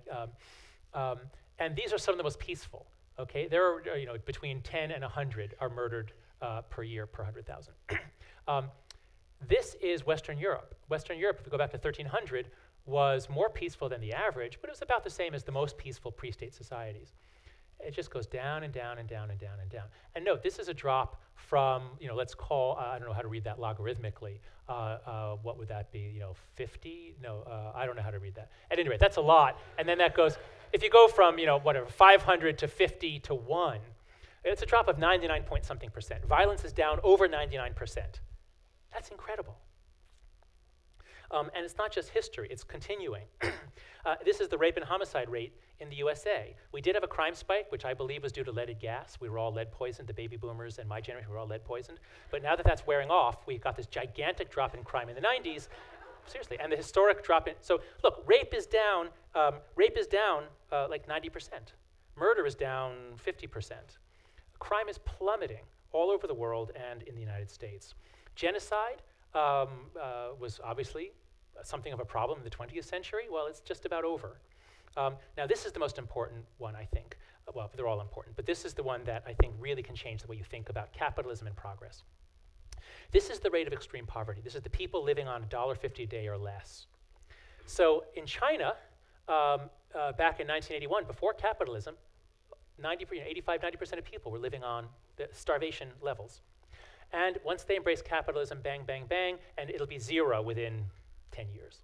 And these are some of the most peaceful. Okay, there are between 10 and 100 are murdered per year per 100,000. This is Western Europe. Western Europe, if we go back to 1300, was more peaceful than the average, but it was about the same as the most peaceful pre-state societies. It just goes down and down and down and down and down. And note, this is a drop from, let's call, I don't know how to read that logarithmically. What would that be, 50? No, I don't know how to read that. At any rate, that's a lot. And then that goes, if you go from, 500 to 50 to 1, it's a drop of 99 point something percent. Violence is down over 99%. That's incredible. And it's not just history, it's continuing. This is the rape and homicide rate in the USA. We did have a crime spike, which I believe was due to leaded gas. We were all lead poisoned, the baby boomers and my generation were all lead poisoned. But now that that's wearing off, we've got this gigantic drop in crime in the 90s, seriously, and the historic drop in, so look, rape is down like 90%. Murder is down 50%. Crime is plummeting all over the world and in the United States. Genocide was obviously something of a problem in the 20th century. Well, it's just about over. Now, this is the most important one, I think. Well, they're all important, but this is the one that I think really can change the way you think about capitalism and progress. This is the rate of extreme poverty. This is the people living on $1.50 a day or less. So in China, back in 1981, before capitalism, 85-90% of people were living on the starvation levels. And once they embrace capitalism, bang, bang, bang, and it'll be zero within 10 years.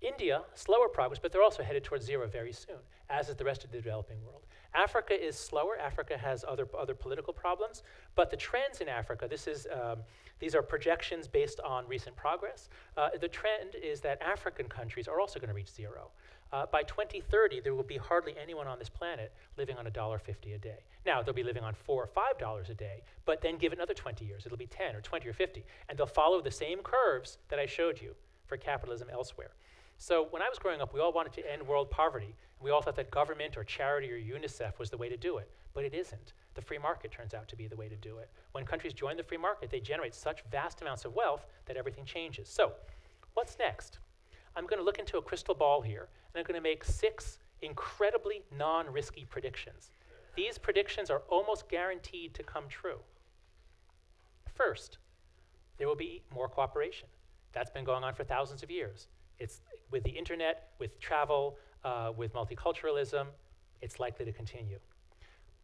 India, slower progress, but they're also headed towards zero very soon, as is the rest of the developing world. Africa is slower. Africa has other political problems, but the trends in Africa, these are projections based on recent progress. The trend is that African countries are also going to reach zero. By 2030, there will be hardly anyone on this planet living on $1.50 a day. Now, they'll be living on $4 or $5 a day, but then give it another 20 years. It'll be 10 or 20 or 50, and they'll follow the same curves that I showed you for capitalism elsewhere. So when I was growing up, we all wanted to end world poverty. And we all thought that government or charity or UNICEF was the way to do it, but it isn't. The free market turns out to be the way to do it. When countries join the free market, they generate such vast amounts of wealth that everything changes. So what's next? I'm going to look into a crystal ball here, and I'm going to make 6 incredibly non-risky predictions. These predictions are almost guaranteed to come true. First, there will be more cooperation. That's been going on for thousands of years. It's with the internet, with travel, with multiculturalism, it's likely to continue.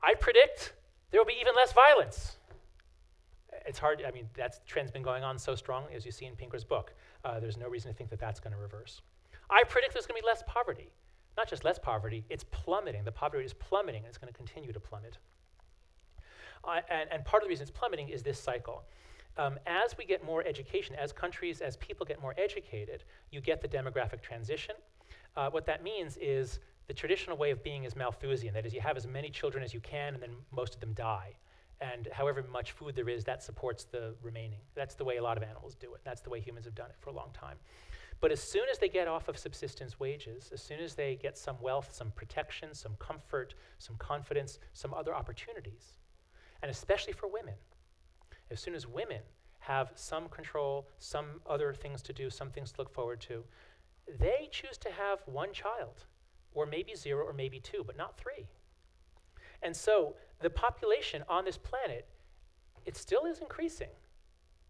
I predict there will be even less violence. It's hard, that trend's been going on so strong, as you see in Pinker's book. There's no reason to think that that's going to reverse. I predict there's going to be less poverty. Not just less poverty, it's plummeting. The poverty rate is plummeting, and it's going to continue to plummet. And part of the reason it's plummeting is this cycle. As we get more education, as people get more educated, you get the demographic transition. What that means is the traditional way of being is Malthusian. That is, you have as many children as you can, and then most of them die. And however much food there is, that supports the remaining. That's the way a lot of animals do it. That's the way humans have done it for a long time. But as soon as they get off of subsistence wages, as soon as they get some wealth, some protection, some comfort, some confidence, some other opportunities, and especially for women, as soon as women have some control, some other things to do, some things to look forward to, they choose to have 1 child, or maybe 0, or maybe 2, but not 3. And so the population on this planet, it still is increasing,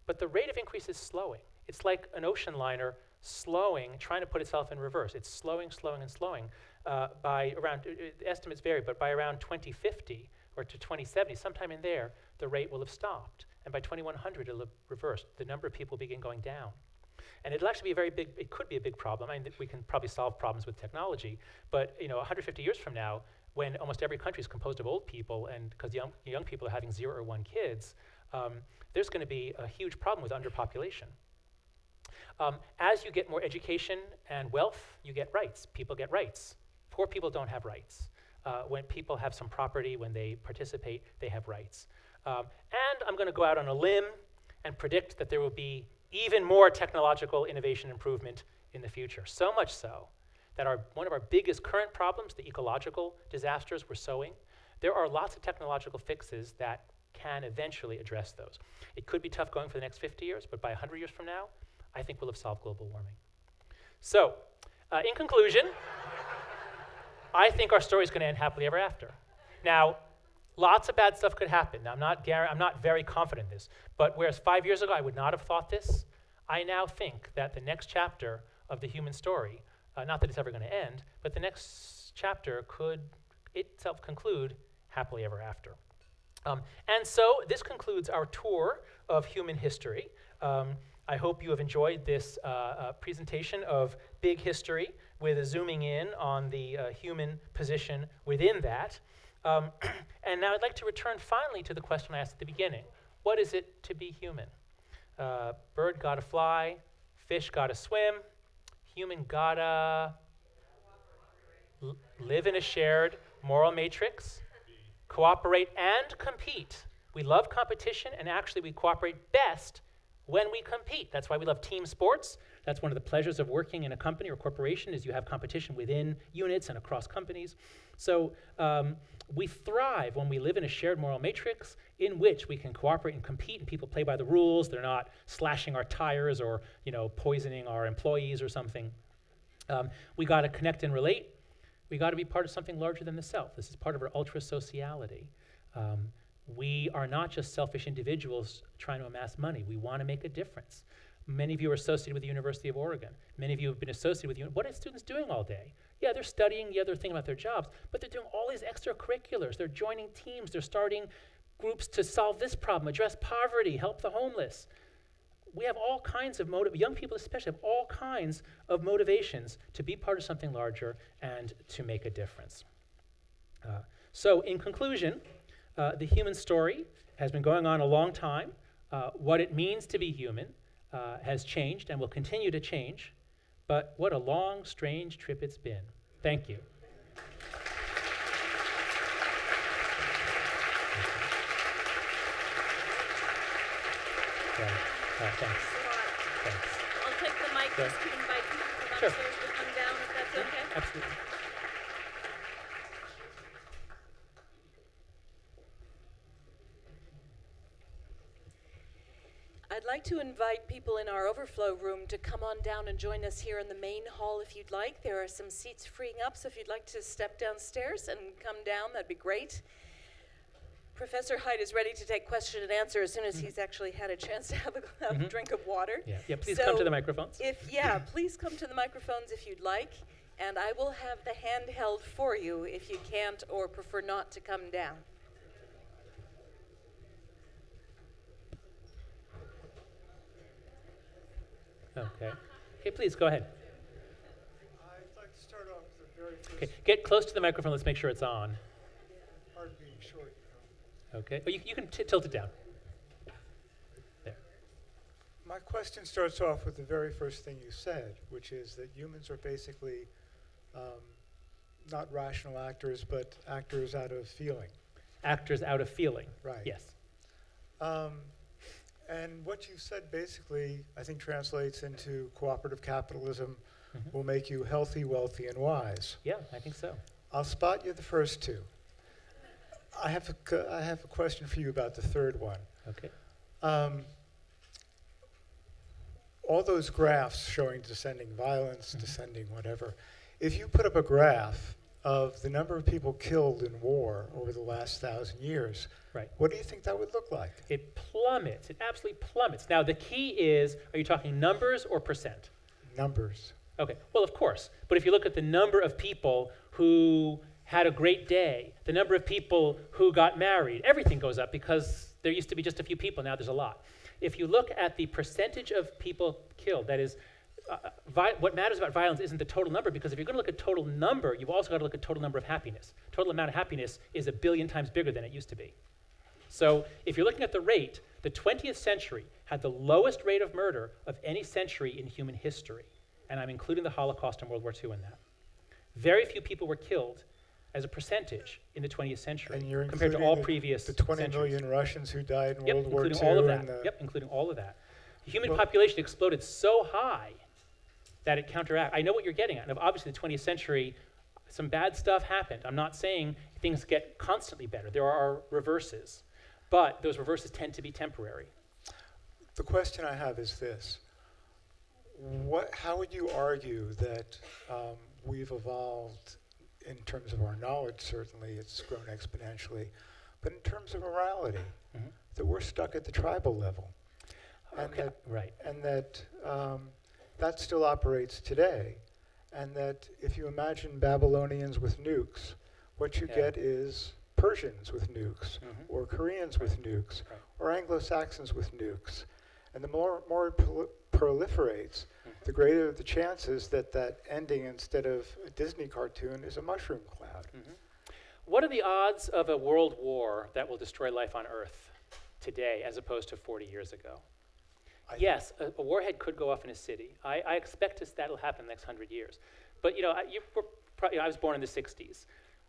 but the rate of increase is slowing. It's like an ocean liner slowing, trying to put itself in reverse. It's slowing, slowing, and slowing by around, estimates vary, but by around 2050 or to 2070, sometime in there, the rate will have stopped. And by 2100, it'll have reversed. The number of people begin going down. And it'll actually be it could be a big problem. We can probably solve problems with technology, but 150 years from now, when almost every country is composed of old people, and because young people are having 0 or 1 kids, there's going to be a huge problem with underpopulation. As you get more education and wealth, you get rights. People get rights. Poor people don't have rights. When people have some property, when they participate, they have rights. And I'm going to go out on a limb and predict that there will be even more technological innovation improvement in the future. So much so that one of our biggest current problems, the ecological disasters we're sowing, there are lots of technological fixes that can eventually address those. It could be tough going for the next 50 years, but by 100 years from now, I think we'll have solved global warming. So, in conclusion, I think our story is going to end happily ever after. Now, lots of bad stuff could happen. Now, I'm not very confident in this, but whereas 5 years ago I would not have thought this, I now think that the next chapter of the human story, not that it's ever going to end, but the next chapter could itself conclude happily ever after. And so this concludes our tour of human history. I hope you have enjoyed this presentation of big history with a zooming in on the human position within that. And now I'd like to return finally to the question I asked at the beginning. What is it to be human? Bird gotta fly, fish gotta swim, human gotta live in a shared moral matrix, cooperate and compete. We love competition, and actually we cooperate best when we compete. That's why we love team sports. That's one of the pleasures of working in a company or corporation, is you have competition within units and across companies. So we thrive when we live in a shared moral matrix in which we can cooperate and compete, and people play by the rules. They're not slashing our tires or poisoning our employees or something. We got to connect and relate. We got to be part of something larger than the self. This is part of our ultra-sociality. We are not just selfish individuals trying to amass money. We want to make a difference. Many of you are associated with the University of Oregon. Many of you have been associated with what are students doing all day? Yeah, they're studying, yeah, they're thinking about their jobs, but they're doing all these extracurriculars. They're joining teams. They're starting groups to solve this problem, address poverty, help the homeless. We have all kinds of young people especially have all kinds of motivations to be part of something larger and to make a difference. So in conclusion, the human story has been going on a long time. What it means to be human has changed and will continue to change, but what a long, strange trip it's been. Thank you. Thanks. Thanks. I'll take the mic just to invite people from Sure. upstairs to come down, if that's okay. Absolutely. I'd like to invite people in our overflow room to come on down and join us here in the main hall if you'd like. There are some seats freeing up, so if you'd like to step downstairs and come down, that'd be great. Professor Haidt is ready to take question and answer as soon as he's actually had a chance to have a drink of water. Yeah, please come to the microphones. Please come to the microphones if you'd like, and I will have the hand held for you if you can't or prefer not to come down. Okay, Please go ahead. I'd like to start off with the very first. Okay, get close to the microphone. Let's make sure it's on. Hard being short, Okay, well, you can tilt it down. There. My question starts off with the very first thing you said, which is that humans are basically not rational actors, but actors out of feeling. Actors out of feeling. Right. Yes. And what you said basically, I think, translates into cooperative capitalism will make you healthy, wealthy, and wise. Yeah, I think so. I'll spot you the first two. I have a question for you about the third one. Okay. All those graphs showing descending violence, descending whatever, if you put up a graph of the number of people killed in war over the last 1,000 years, right. What do you think that would look like? It plummets. It absolutely plummets. Now, the key is, are you talking numbers or percent? Numbers. Okay, well, of course. But if you look at the number of people who had a great day, the number of people who got married, everything goes up because there used to be just a few people, now there's a lot. If you look at the percentage of people killed, that is, what matters about violence isn't the total number, because if you're going to look at total number, you've also got to look at total number of happiness. Total amount of happiness is 1 billion times bigger than it used to be. So if you're looking at the rate, the 20th century had the lowest rate of murder of any century in human history. And I'm including the Holocaust and World War II in that. Very few people were killed as a percentage in the 20th century And you're compared to all previous the 20 centuries. million Russians who died in Yep, World War II. including all of that. And Yep, including all of that. The human population exploded so high that it counteracted. I know what you're getting at. And obviously, the 20th century, some bad stuff happened. I'm not saying things get constantly better. There are reverses. But those reverses tend to be temporary. The question I have is this. How would you argue that we've evolved in terms of our knowledge? Certainly, it's grown exponentially. But in terms of morality, that we're stuck at the tribal level. And Okay, right. And that that still operates today. And that if you imagine Babylonians with nukes, what you get is Persians with nukes, or Koreans with nukes, or Anglo-Saxons with nukes. And the more it proliferates, the greater the chances that that ending, instead of a Disney cartoon, is a mushroom cloud. What are the odds of a world war that will destroy life on Earth today as opposed to 40 years ago? Yes, a warhead could go off in a city. I expect that'll happen in the next 100 years. But I was born in the 60s.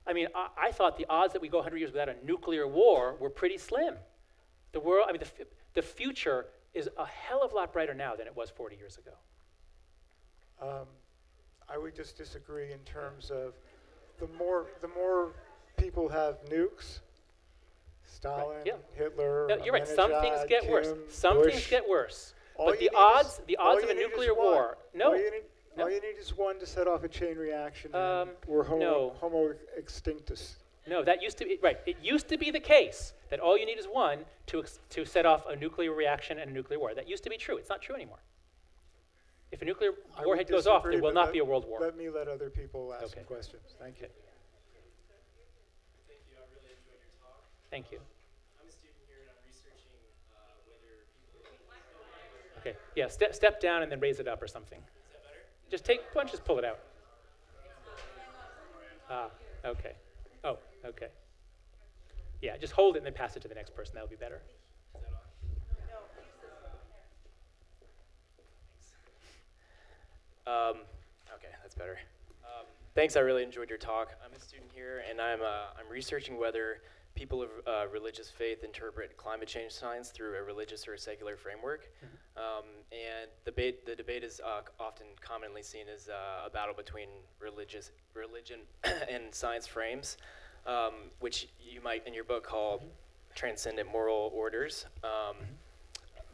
I mean, I thought the odds that we go 100 years without a nuclear war were pretty slim. The world, I mean, the future is a hell of a lot brighter now than it was 40 years ago. I would just disagree in terms of the more people have nukes, Stalin, Hitler, No, you're right. Some things get Kim, worse. Some Bush. things get worse. All But you the need odds is- of all a you need nuclear is one. war, no. All you need is one to set off a chain reaction. And we're no. homo extinctus. No, that used to be right. It used to be the case that all you need is one to set off a nuclear reaction and a nuclear war. That used to be true. It's not true anymore. If a nuclear I would warhead goes off, there disagree, will but not be a world war. Let other people ask Okay. some questions. Thank you. Okay. Thank you. I'm a student here and I'm researching whether people... Okay. Yeah. Step down and then raise it up or something. Is that better? Why don't you just pull it out? Okay. Oh, okay. Yeah, just hold it and then pass it to the next person. That'll be better. Is that on? Okay, that's better. Thanks, I really enjoyed your talk. I'm a student here, and I'm researching whether people of religious faith interpret climate change science through a religious or a secular framework. And the debate is often commonly seen as a battle between religion and science frames, which you might in your book call transcendent moral orders.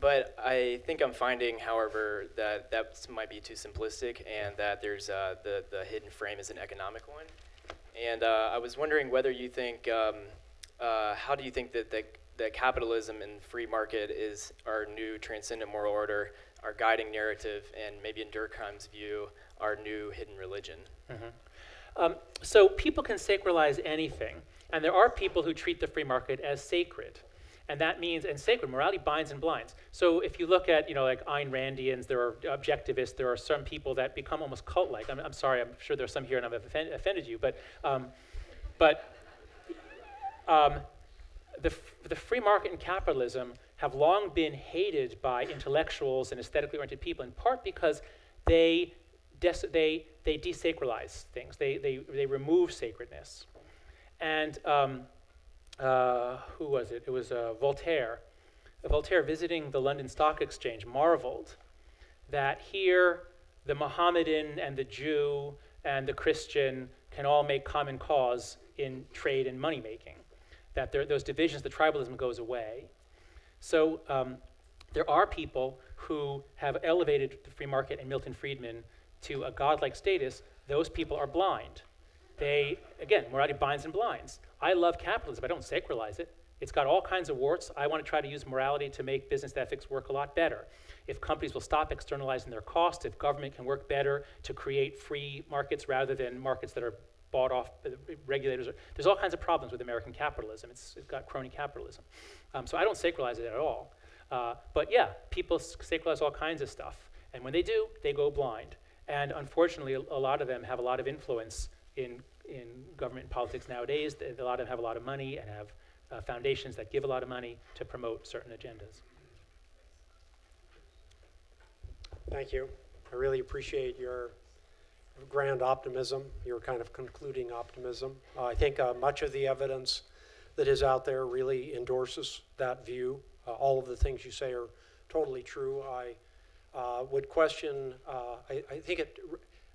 But I think I'm finding, however, that might be too simplistic, and that there's the hidden frame is an economic one. And I was wondering whether you think, how do you think that capitalism and free market is our new transcendent moral order, our guiding narrative, and maybe in Durkheim's view, our new hidden religion? So people can sacralize anything, and there are people who treat the free market as sacred. And that means, and sacred, morality binds and blinds. So if you look at, like Ayn Randians, there are objectivists, there are some people that become almost cult-like. I'm sorry, I'm sure there's some here and I've offended you, but the free market and capitalism have long been hated by intellectuals and aesthetically oriented people, in part because they desacralize things. They remove sacredness. And who was it? It was Voltaire. Voltaire, visiting the London Stock Exchange, marveled that here the Mohammedan and the Jew and the Christian can all make common cause in trade and money making, that those divisions, the tribalism goes away. So there are people who have elevated the free market and Milton Friedman to a godlike status. Those people are blind. Again, morality binds and blinds. I love capitalism. I don't sacralize it. It's got all kinds of warts. I want to try to use morality to make business ethics work a lot better. If companies will stop externalizing their costs, if government can work better to create free markets rather than markets that are bought off regulators. There's all kinds of problems with American capitalism. It's got crony capitalism. So I don't sacralize it at all. But yeah, people sacralize all kinds of stuff. And when they do, they go blind. And unfortunately, a lot of them have a lot of influence in government and politics nowadays. A lot of them have a lot of money and have foundations that give a lot of money to promote certain agendas. Thank you. I really appreciate your grand optimism, your kind of concluding optimism. I think much of the evidence that is out there really endorses that view. All of the things you say are totally true. I would question, I think it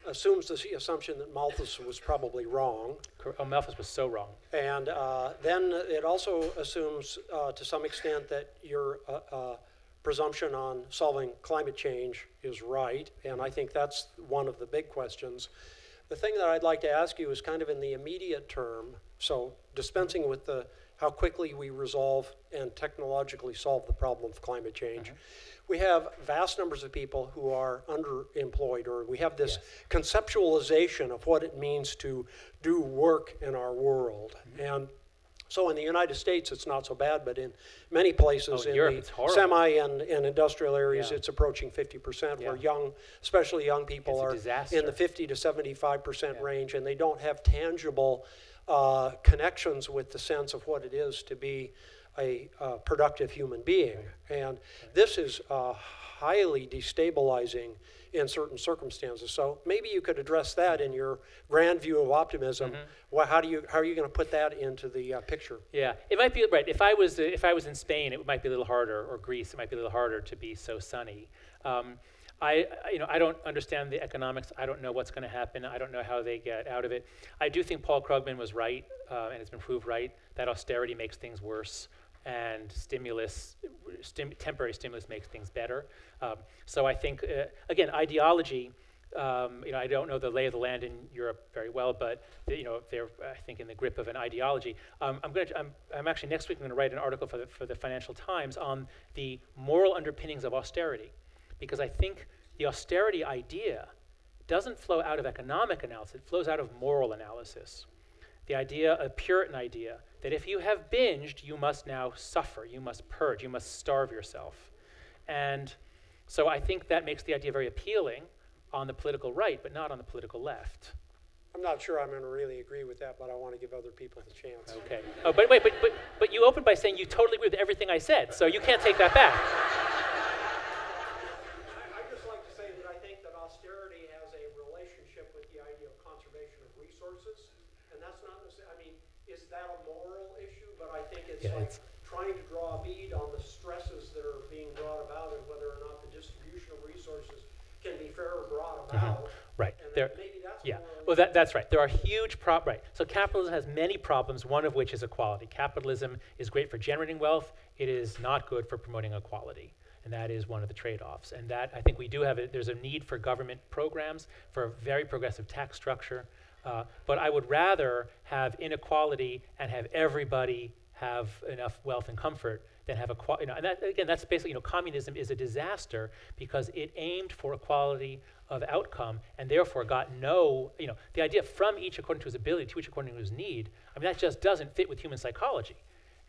assumes the assumption that Malthus was probably wrong. Oh, Malthus was so wrong. And then it also assumes to some extent that your presumption on solving climate change is right, and I think that's one of the big questions. The thing that I'd like to ask you is kind of in the immediate term, so dispensing with how quickly we resolve and technologically solve the problem of climate change. We have vast numbers of people who are underemployed, or we have this conceptualization of what it means to do work in our world. And So in the United States, it's not so bad, but in many places in in Europe, the it's horrible. semi and industrial areas, Yeah. it's approaching 50%, where Yeah. especially young people It's a are disaster. in the 50 to 75% Yeah. range, and they don't have tangible connections with the sense of what it is to be a productive human being. And this is highly destabilizing in certain circumstances. So maybe you could address that in your grand view of optimism. How are you going to put that into the picture? Yeah, it might be right. If I was in Spain, it might be a little harder, or Greece, it might be a little harder to be so sunny. I don't understand the economics. I don't know what's going to happen. I don't know how they get out of it. I do think Paul Krugman was right, and it's been proved right, that austerity makes things worse, and temporary stimulus makes things better. So I think, again, ideology. I don't know the lay of the land in Europe very well, but they're I think in the grip of an ideology. I'm actually next week I'm going to write an article for the Financial Times on the moral underpinnings of austerity, because I think the austerity idea doesn't flow out of economic analysis; it flows out of moral analysis. The idea, a Puritan idea, that if you have binged, you must now suffer, you must purge, you must starve yourself. And so I think that makes the idea very appealing on the political right, but not on the political left. I'm not sure I'm going to really agree with that, but I want to give other people the chance. Okay. Oh, but wait, but you opened by saying you totally agree with everything I said, so you can't take that back. I'd just like to say that I think that austerity has a relationship with the idea of conservation of resources, and that's not necessarily, I mean, is that a moral issue? But I think it's trying to draw a bead on the stresses that are being brought about and whether or not the distribution of resources can be fair or brought about. Right. And There, maybe that's yeah. more Well, that's right. There are huge problems. Right. So capitalism has many problems, one of which is equality. Capitalism is great for generating wealth. It is not good for promoting equality. And that is one of the trade-offs. And that, I think we do have, there's a need for government programs, for a very progressive tax structure. But I would rather have inequality and have everybody have enough wealth and comfort than have and that, again, that's basically, communism is a disaster because it aimed for equality of outcome and therefore got no, the idea from each according to his ability to each according to his need, I mean, that just doesn't fit with human psychology.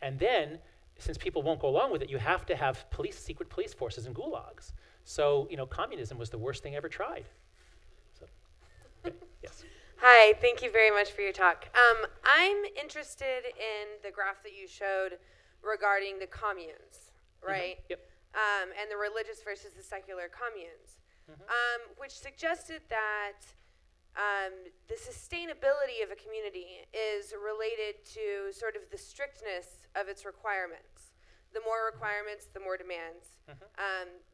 And then, since people won't go along with it, you have to have secret police forces and gulags. So, communism was the worst thing ever tried. So, okay, yes. Hi, thank you very much for your talk. I'm interested in the graph that you showed regarding the communes, right? Yep. And the religious versus the secular communes, which suggested that the sustainability of a community is related to sort of the strictness of its requirements. The more requirements, the more demands,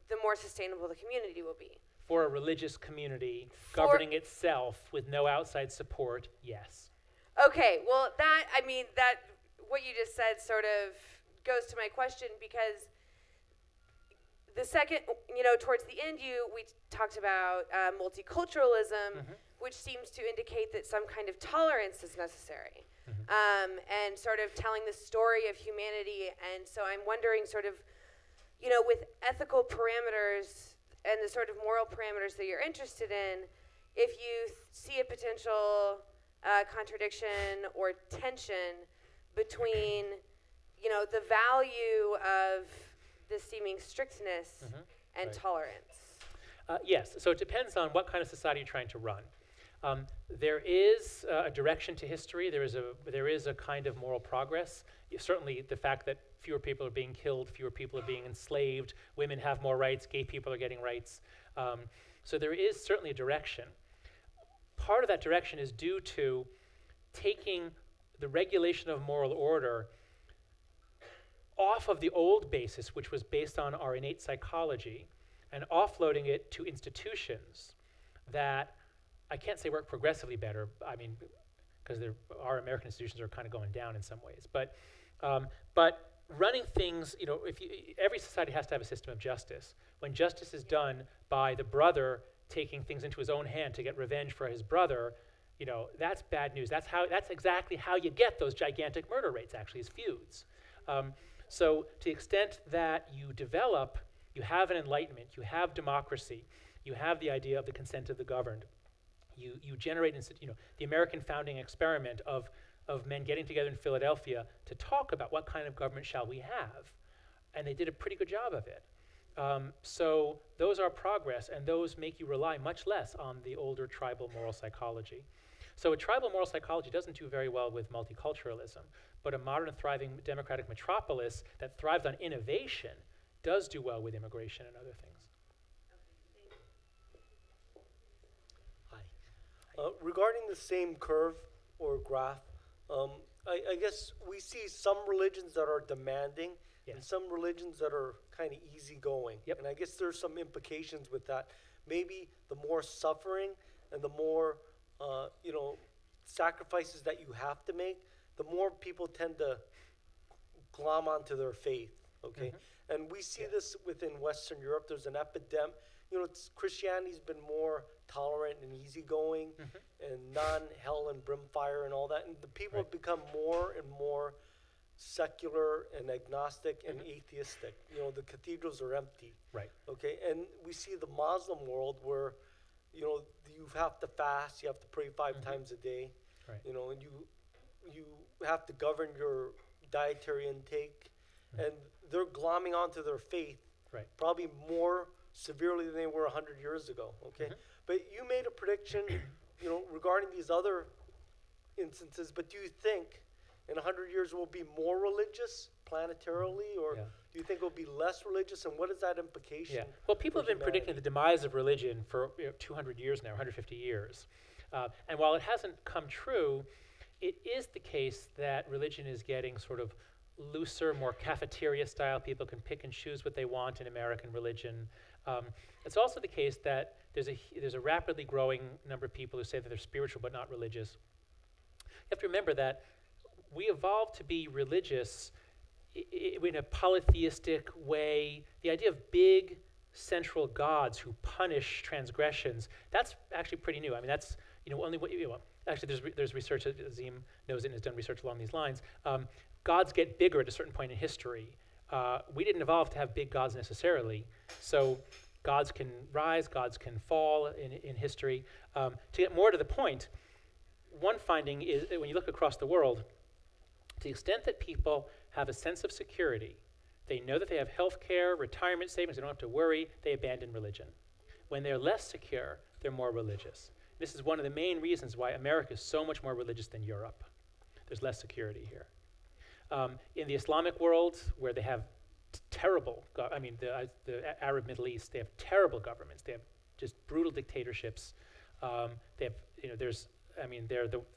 the more sustainable the community will be. For a religious community governing itself with no outside support, yes. Okay, well, what you just said sort of goes to my question, because the second, towards the end, we talked about multiculturalism, which seems to indicate that some kind of tolerance is necessary, and sort of telling the story of humanity. And so I'm wondering sort of, with ethical parameters and the sort of moral parameters that you're interested in, if you see a potential contradiction or tension between, the value of the seeming strictness and tolerance. Yes, so it depends on what kind of society you're trying to run. There is a direction to history. There is a kind of moral progress. Certainly the fact that fewer people are being killed, fewer people are being enslaved, women have more rights, gay people are getting rights. So there is certainly a direction. Part of that direction is due to taking the regulation of moral order off of the old basis, which was based on our innate psychology, and offloading it to institutions that I can't say work progressively better, because our American institutions are kind of going down in some ways. But running things, every society has to have a system of justice. When justice is done by the brother taking things into his own hand to get revenge for his brother, that's bad news. That's exactly how you get those gigantic murder rates, actually, is feuds. So to the extent that you have an enlightenment, you have democracy, you have the idea of the consent of the governed, you generate, the American founding experiment of of men getting together in Philadelphia to talk about what kind of government shall we have. And they did a pretty good job of it. So those are progress, and those make you rely much less on the older tribal moral psychology. So a tribal moral psychology doesn't do very well with multiculturalism, but a modern, thriving democratic metropolis that thrives on innovation does do well with immigration and other things. Hi. Regarding the same curve or graph, I guess we see some religions that are demanding and some religions that are kind of easygoing. Yep. And I guess there's some implications with that. Maybe the more suffering and the more sacrifices that you have to make, the more people tend to glom onto their faith, okay? And we see this within Western Europe. There's an epidemic. Christianity's been more tolerant and easygoing and non-hell and brimfire and all that. And the people have become more and more secular and agnostic and atheistic. The cathedrals are empty. Right. Okay, and we see the Muslim world where, you have to fast, you have to pray 5 times a day. Right. And you have to govern your dietary intake, and they're glomming onto their faith probably more severely than they were 100 years ago, okay? But you made a prediction, regarding these other instances, but do you think in 100 years we'll be more religious planetarily, or do you think we'll be less religious, and what is that implication? Yeah. Well, people have been predicting the demise of religion for 200 years now, 150 years. And while it hasn't come true, it is the case that religion is getting sort of looser, more cafeteria style. People can pick and choose what they want in American religion. It's also the case that there's a rapidly growing number of people who say that they're spiritual but not religious. You have to remember that we evolved to be religious in a polytheistic way. The idea of big central gods who punish transgressions, that's actually pretty new. I mean, that's, only what, actually there's research, that Azim knows it and has done research along these lines. Gods get bigger at a certain point in history. We didn't evolve to have big gods necessarily. So gods can rise, gods can fall in history. To get more to the point, one finding is that when you look across the world, to the extent that people have a sense of security, they know that they have health care, retirement savings, they don't have to worry, they abandon religion. When they're less secure, they're more religious. This is one of the main reasons why America is so much more religious than Europe. There's less security here. In the Islamic world, where they have terrible, the Arab Middle East, they have terrible governments. They have just brutal dictatorships. They have,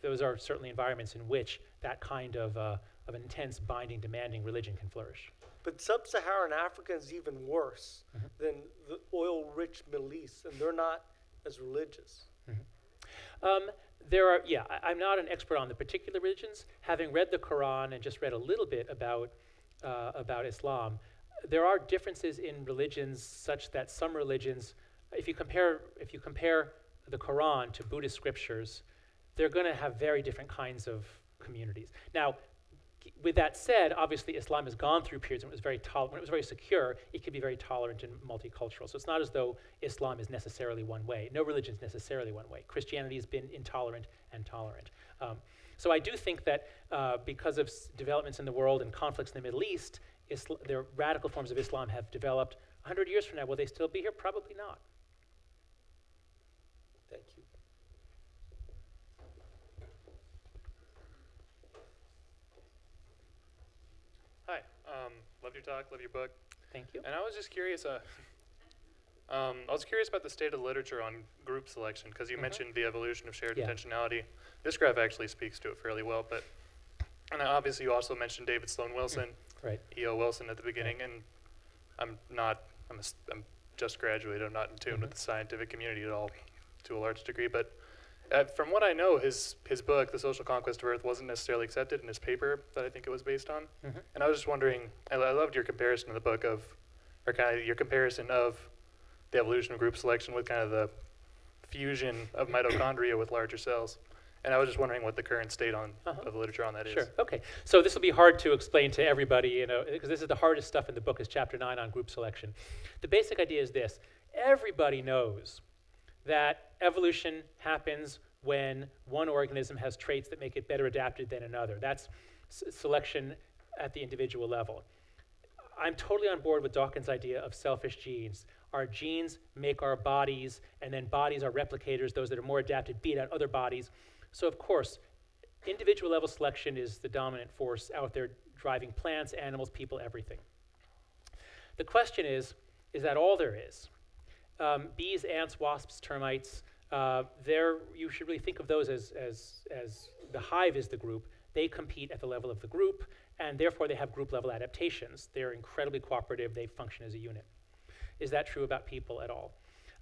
those are certainly environments in which that kind of intense, binding, demanding religion can flourish. But sub-Saharan Africa is even worse than the oil-rich Middle East, and they're not as religious. I'm not an expert on the particular religions. Having read the Quran and just read a little bit about Islam, there are differences in religions such that some religions, if you compare the Quran to Buddhist scriptures, they're going to have very different kinds of communities. Now, with that said, obviously Islam has gone through periods when it was very tolerant, when it was very secure, it could be very tolerant and multicultural. So it's not as though Islam is necessarily one way. No religion is necessarily one way. Christianity has been intolerant and tolerant. So I do think that because of developments in the world and conflicts in the Middle East, their radical forms of Islam have developed. 100 years from now, will they still be here? Probably not. Thank you. Hi, love your talk, love your book. Thank you. And I was just curious, about the state of literature on group selection, because you mentioned the evolution of shared intentionality. This graph actually speaks to it fairly well, and obviously you also mentioned David Sloan Wilson, E.O. Wilson at the beginning, and I'm just graduated, I'm not in tune with the scientific community at all, to a large degree, but from what I know, his book, The Social Conquest of Earth, wasn't necessarily accepted in his paper that I think it was based on. And I was just wondering, I loved your comparison in the book your comparison of the evolution of group selection with kind of the fusion of mitochondria with larger cells. And I was just wondering what the current state of the literature on that is. Sure, okay. So this will be hard to explain to everybody, because this is the hardest stuff in the book, is chapter 9 on group selection. The basic idea is this: everybody knows that evolution happens when one organism has traits that make it better adapted than another. That's selection at the individual level. I'm totally on board with Dawkins' idea of selfish genes. Our genes make our bodies, and then bodies are replicators. Those that are more adapted beat out other bodies. So of course, individual level selection is the dominant force out there driving plants, animals, people, everything. The question is that all there is? Bees, ants, wasps, termites, you should really think of those as the hive is the group. They compete at the level of the group, and therefore they have group level adaptations. They're incredibly cooperative. They function as a unit. Is that true about people at all?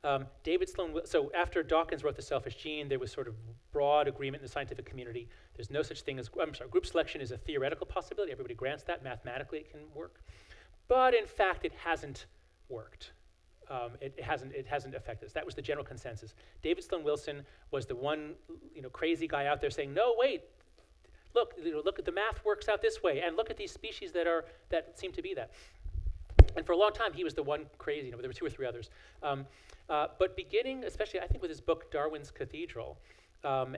So after Dawkins wrote The Selfish Gene, there was sort of broad agreement in the scientific community. There's no such thing as, group selection is a theoretical possibility. Everybody grants that. Mathematically it can work. But in fact, it hasn't worked. It hasn't affected us. That was the general consensus. David Sloan Wilson was the one crazy guy out there saying, no, wait, look at the math works out this way, and look at these species that seem to be that. And for a long time, he was the one crazy. There were 2 or 3 others. But beginning, especially I think with his book, Darwin's Cathedral, what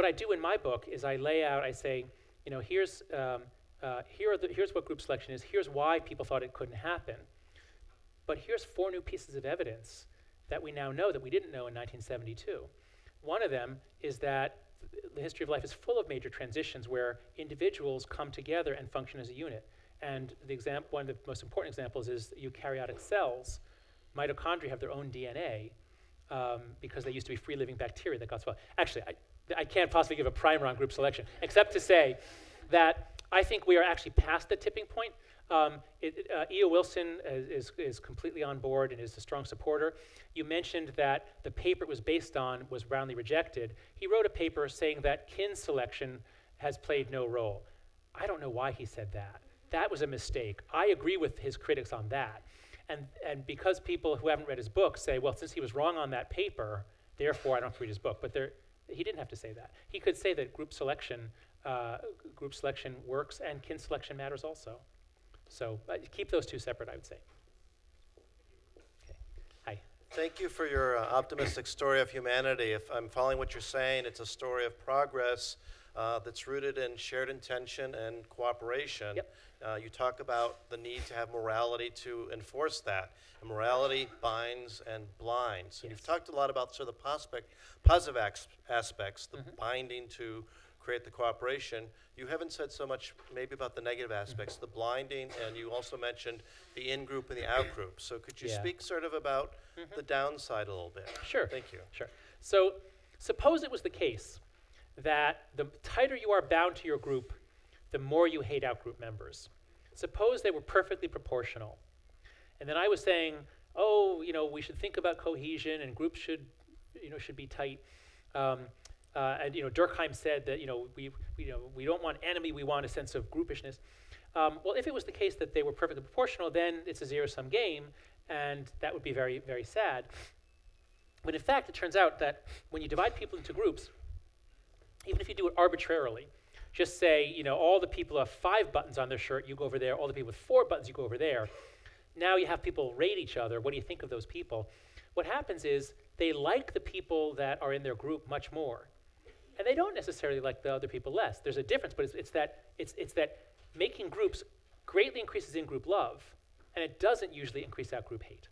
I do in my book is I lay out, I say, here's what group selection is. Here's why people thought it couldn't happen. But here's 4 new pieces of evidence that we now know that we didn't know in 1972. One of them is that the history of life is full of major transitions where individuals come together and function as a unit. And one of the most important examples is eukaryotic cells. Mitochondria have their own DNA because they used to be free-living bacteria that got swallowed. Actually, I can't possibly give a primer on group selection, except to say that I think we are actually past the tipping point. E.O. Wilson is completely on board and is a strong supporter. You mentioned that the paper it was based on was roundly rejected. He wrote a paper saying that kin selection has played no role. I don't know why he said that. That was a mistake. I agree with his critics on that. And because people who haven't read his book say, well, since he was wrong on that paper, therefore I don't have to read his book. But he didn't have to say that. He could say that group selection works and kin selection matters also. So keep those 2 separate, I would say. Okay. Hi. Thank you for your optimistic story of humanity. If I'm following what you're saying, it's a story of progress that's rooted in shared intention and cooperation. Yep. You talk about the need to have morality to enforce that. And morality binds and blinds. And Yes. you've talked a lot about sort of the positive aspects, the binding to create the cooperation. You haven't said so much maybe about the negative aspects, the blinding, and you also mentioned the in-group and the out-group. So could you speak sort of about the downside a little bit? Sure. Thank you. Sure. So suppose it was the case that the tighter you are bound to your group, the more you hate out-group members. Suppose they were perfectly proportional. And then I was saying, we should think about cohesion and groups should be tight. And Durkheim said that we don't want enemy, we want a sense of groupishness. Well, if it was the case that they were perfectly proportional, then it's a zero-sum game, and that would be very, very sad. But in fact, it turns out that when you divide people into groups, even if you do it arbitrarily, just say, all the people who have 5 buttons on their shirt, you go over there. All the people with 4 buttons, you go over there. Now you have people rate each other. What do you think of those people? What happens is they like the people that are in their group much more. And they don't necessarily like the other people less. There's a difference, but it's that making groups greatly increases in-group love, and it doesn't usually increase out-group hate.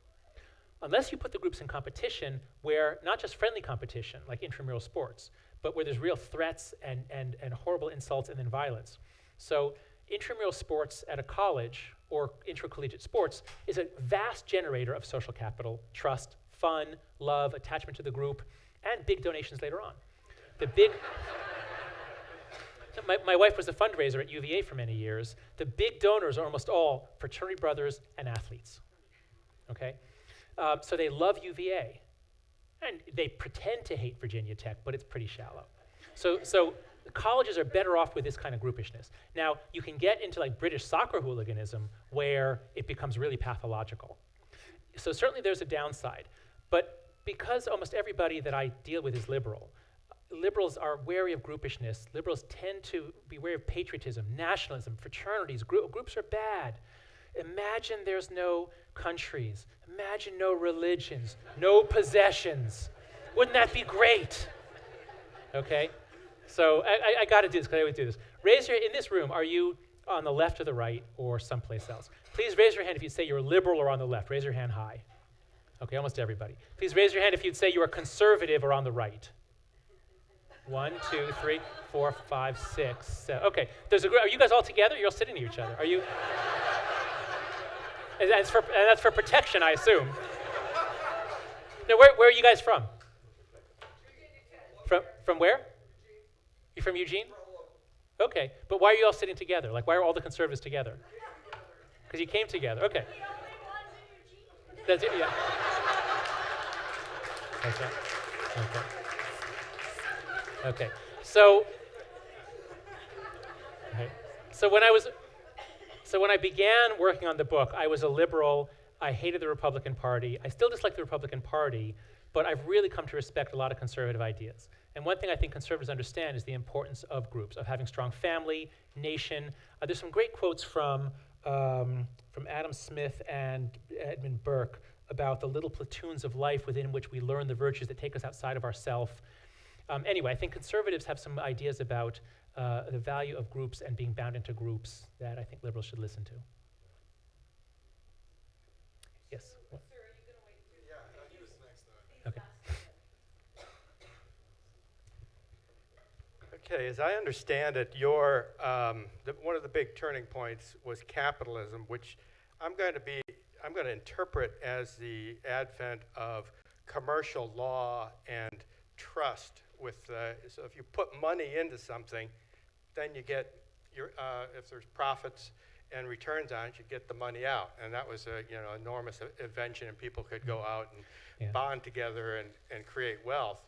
Unless you put the groups in competition where, not just friendly competition, like intramural sports, but where there's real threats and horrible insults and then violence. So intramural sports at a college or intercollegiate sports is a vast generator of social capital, trust, fun, love, attachment to the group, and big donations later on. My wife was a fundraiser at UVA for many years. The big donors are almost all fraternity brothers and athletes, okay? So they love UVA. And they pretend to hate Virginia Tech, but it's pretty shallow. So colleges are better off with this kind of groupishness. Now, you can get into like British soccer hooliganism where it becomes really pathological. So certainly there's a downside. But because almost everybody that I deal with is liberal, liberals are wary of groupishness. Liberals tend to be wary of patriotism, nationalism, fraternities. Groups are bad. Imagine there's no countries. Imagine no religions, no possessions. Wouldn't that be great? Okay, so I got to do this because I always do this. In this room, are you on the left or the right or someplace else? Please raise your hand if you'd say you're liberal or on the left. Raise your hand high. Okay, almost everybody. Please raise your hand if you'd say you are conservative or on the right. 1, 2, 3, 4, 5, 6, 7. Okay, there's a group. Are you guys all together? You're all sitting near each other. Are you? And that's for protection, I assume. Now, where are you guys from? From where? You from Eugene? Okay, but why are you all sitting together? Like, why are all the conservatives together? Because you came together. Okay. That's it. Yeah. Okay. Okay. Okay. So when I began working on the book, I was a liberal. I hated the Republican Party. I still dislike the Republican Party, but I've really come to respect a lot of conservative ideas. And one thing I think conservatives understand is the importance of groups, of having strong family, nation. There's some great quotes from Adam Smith and Edmund Burke about the little platoons of life within which we learn the virtues that take us outside of ourself. Anyway, I think conservatives have some ideas about the value of groups and being bound into groups that I think liberals should listen to. Yes? Sir, are you going to wait? Yeah, he was next, though. Okay. Okay, as I understand it, one of the big turning points was capitalism, which I'm going to interpret as the advent of commercial law and trust. So if you put money into something, then you get if there's profits and returns on it, you get the money out, and that was a enormous invention, and people could go out and bond together and create wealth.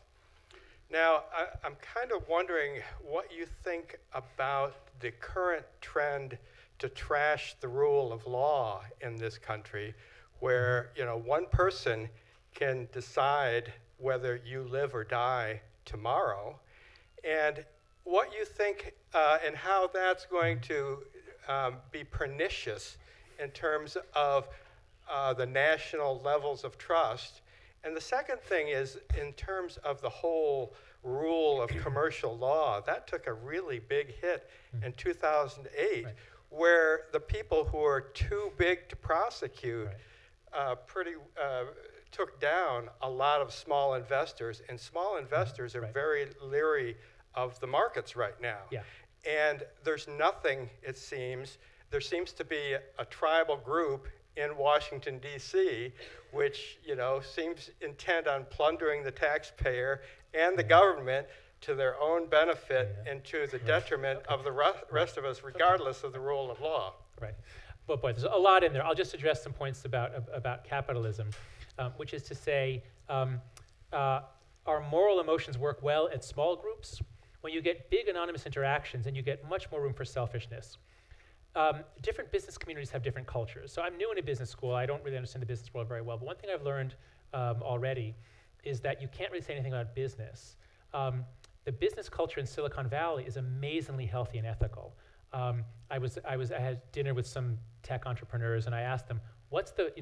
Now, I'm kind of wondering what you think about the current trend to trash the rule of law in this country, where one person can decide whether you live or die tomorrow, and what you think and how that's going to be pernicious in terms of the national levels of trust. And the second thing is, in terms of the whole rule of commercial law, that took a really big hit in 2008, where the people who are too big to prosecute took down a lot of small investors, and small investors are very leery of the markets right now. Yeah. And there's nothing, it seems, there seems to be a tribal group in Washington, D.C., which seems intent on plundering the taxpayer and the government to their own benefit and to the detriment of the rest of us, regardless of the rule of law. Right. Well, boy, there's a lot in there. I'll just address some points about capitalism, which is to say, our moral emotions work well at small groups. When you get big anonymous interactions, and you get much more room for selfishness. Different business communities have different cultures. So I'm new in a business school. I don't really understand the business world very well. But one thing I've learned already is that you can't really say anything about business. The business culture in Silicon Valley is amazingly healthy and ethical. I had dinner with some tech entrepreneurs, and I asked them, what's the,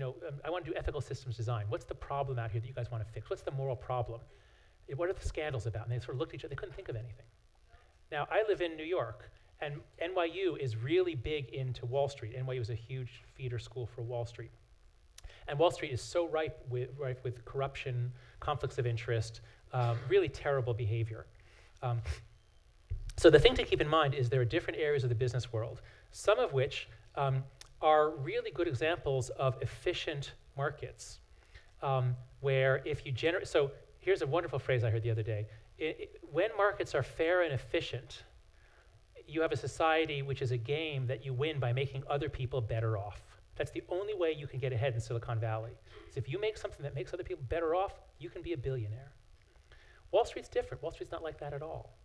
I want to do ethical systems design. What's the problem out here that you guys want to fix? What's the moral problem? What are the scandals about? And they sort of looked at each other. They couldn't think of anything. Now, I live in New York, and NYU is really big into Wall Street. NYU is a huge feeder school for Wall Street. And Wall Street is so rife with corruption, conflicts of interest, really terrible behavior. So the thing to keep in mind is there are different areas of the business world, some of which are really good examples of efficient markets, where if you generate, so here's a wonderful phrase I heard the other day. When markets are fair and efficient, you have a society which is a game that you win by making other people better off. That's the only way you can get ahead in Silicon Valley. So if you make something that makes other people better off, you can be a billionaire. Wall Street's different. Wall Street's not like that at all.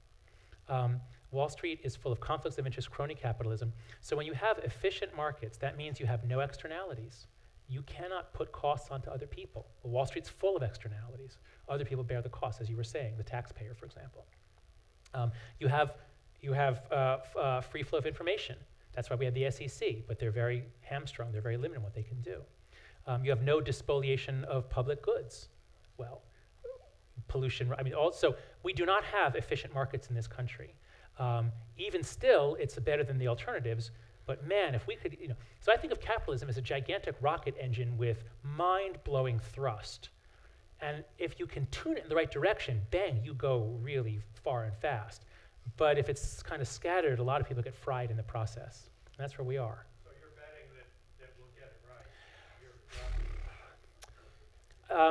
Wall Street is full of conflicts of interest, crony capitalism. So when you have efficient markets, that means you have no externalities. You cannot put costs onto other people. Well, Wall Street's full of externalities. Other people bear the cost, as you were saying, the taxpayer, for example. You have free flow of information. That's why we have the SEC, but they're very hamstrung. They're very limited in what they can do. You have no despoliation of public goods. Well, pollution. I mean, also, we do not have efficient markets in this country. Even still, it's better than the alternatives. But man, if we could, so I think of capitalism as a gigantic rocket engine with mind-blowing thrust. And if you can tune it in the right direction, bang, you go really far and fast. But if it's kind of scattered, a lot of people get fried in the process. And that's where we are. So you're betting that we'll get it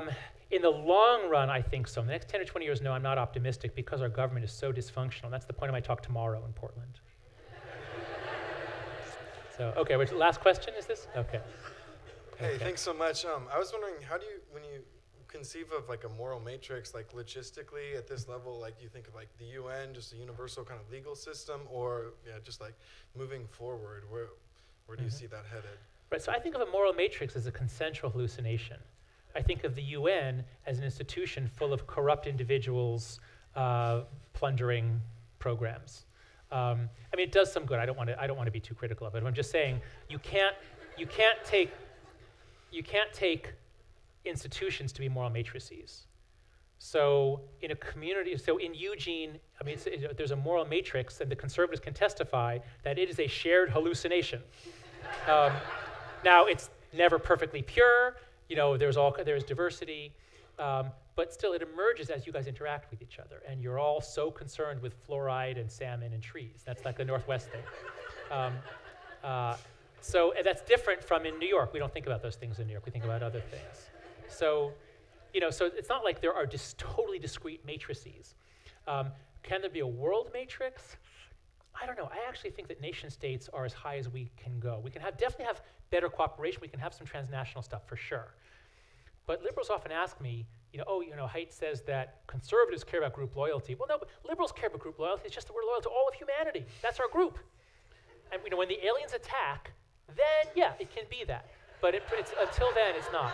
right? In the long run, I think so. In the next 10 or 20 years, no, I'm not optimistic because our government is so dysfunctional. That's the point of my talk tomorrow in Portland. So, okay, last question is this? Okay. Hey, thanks so much. I was wondering, how do you, when you conceive of like a moral matrix, like logistically at this level, like you think of like the UN, just a universal kind of legal system, or just like moving forward, where do you see that headed? Right, so I think of a moral matrix as a consensual hallucination. I think of the UN as an institution full of corrupt individuals plundering programs. I mean, it does some good. I don't want to be too critical of it. I'm just saying you can't take institutions to be moral matrices. So in a community, so in Eugene, I mean, there's a moral matrix, and the conservatives can testify that it is a shared hallucination. Now, it's never perfectly pure. There's diversity, but still, it emerges as you guys interact with each other, and you're all so concerned with fluoride and salmon and trees. That's like the Northwest thing. So that's different from in New York. We don't think about those things in New York. We think about other things. So, so it's not like there are totally discrete matrices. Can there be a world matrix? I don't know. I actually think that nation states are as high as we can go. We can definitely have better cooperation. We can have some transnational stuff for sure. But liberals often ask me, Haidt says that conservatives care about group loyalty. Well, no, but liberals care about group loyalty. It's just that we're loyal to all of humanity. That's our group. And when the aliens attack, then yeah, it can be that. But it's until then, it's not.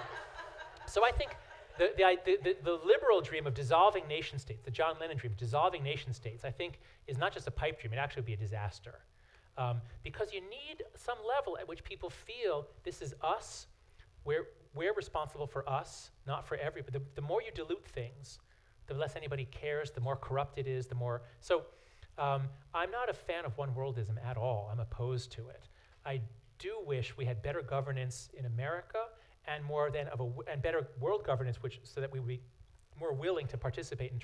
So I think the liberal dream of dissolving nation states, the John Lennon dream of dissolving nation states, I think is not just a pipe dream. It actually would be a disaster. Because you need some level at which people feel this is us. We're responsible for us, not for everybody. The more you dilute things, the less anybody cares, the more corrupt it is, the more. So I'm not a fan of one-worldism at all. I'm opposed to it. I do wish we had better governance in America and better world governance, so that we would be more willing to participate in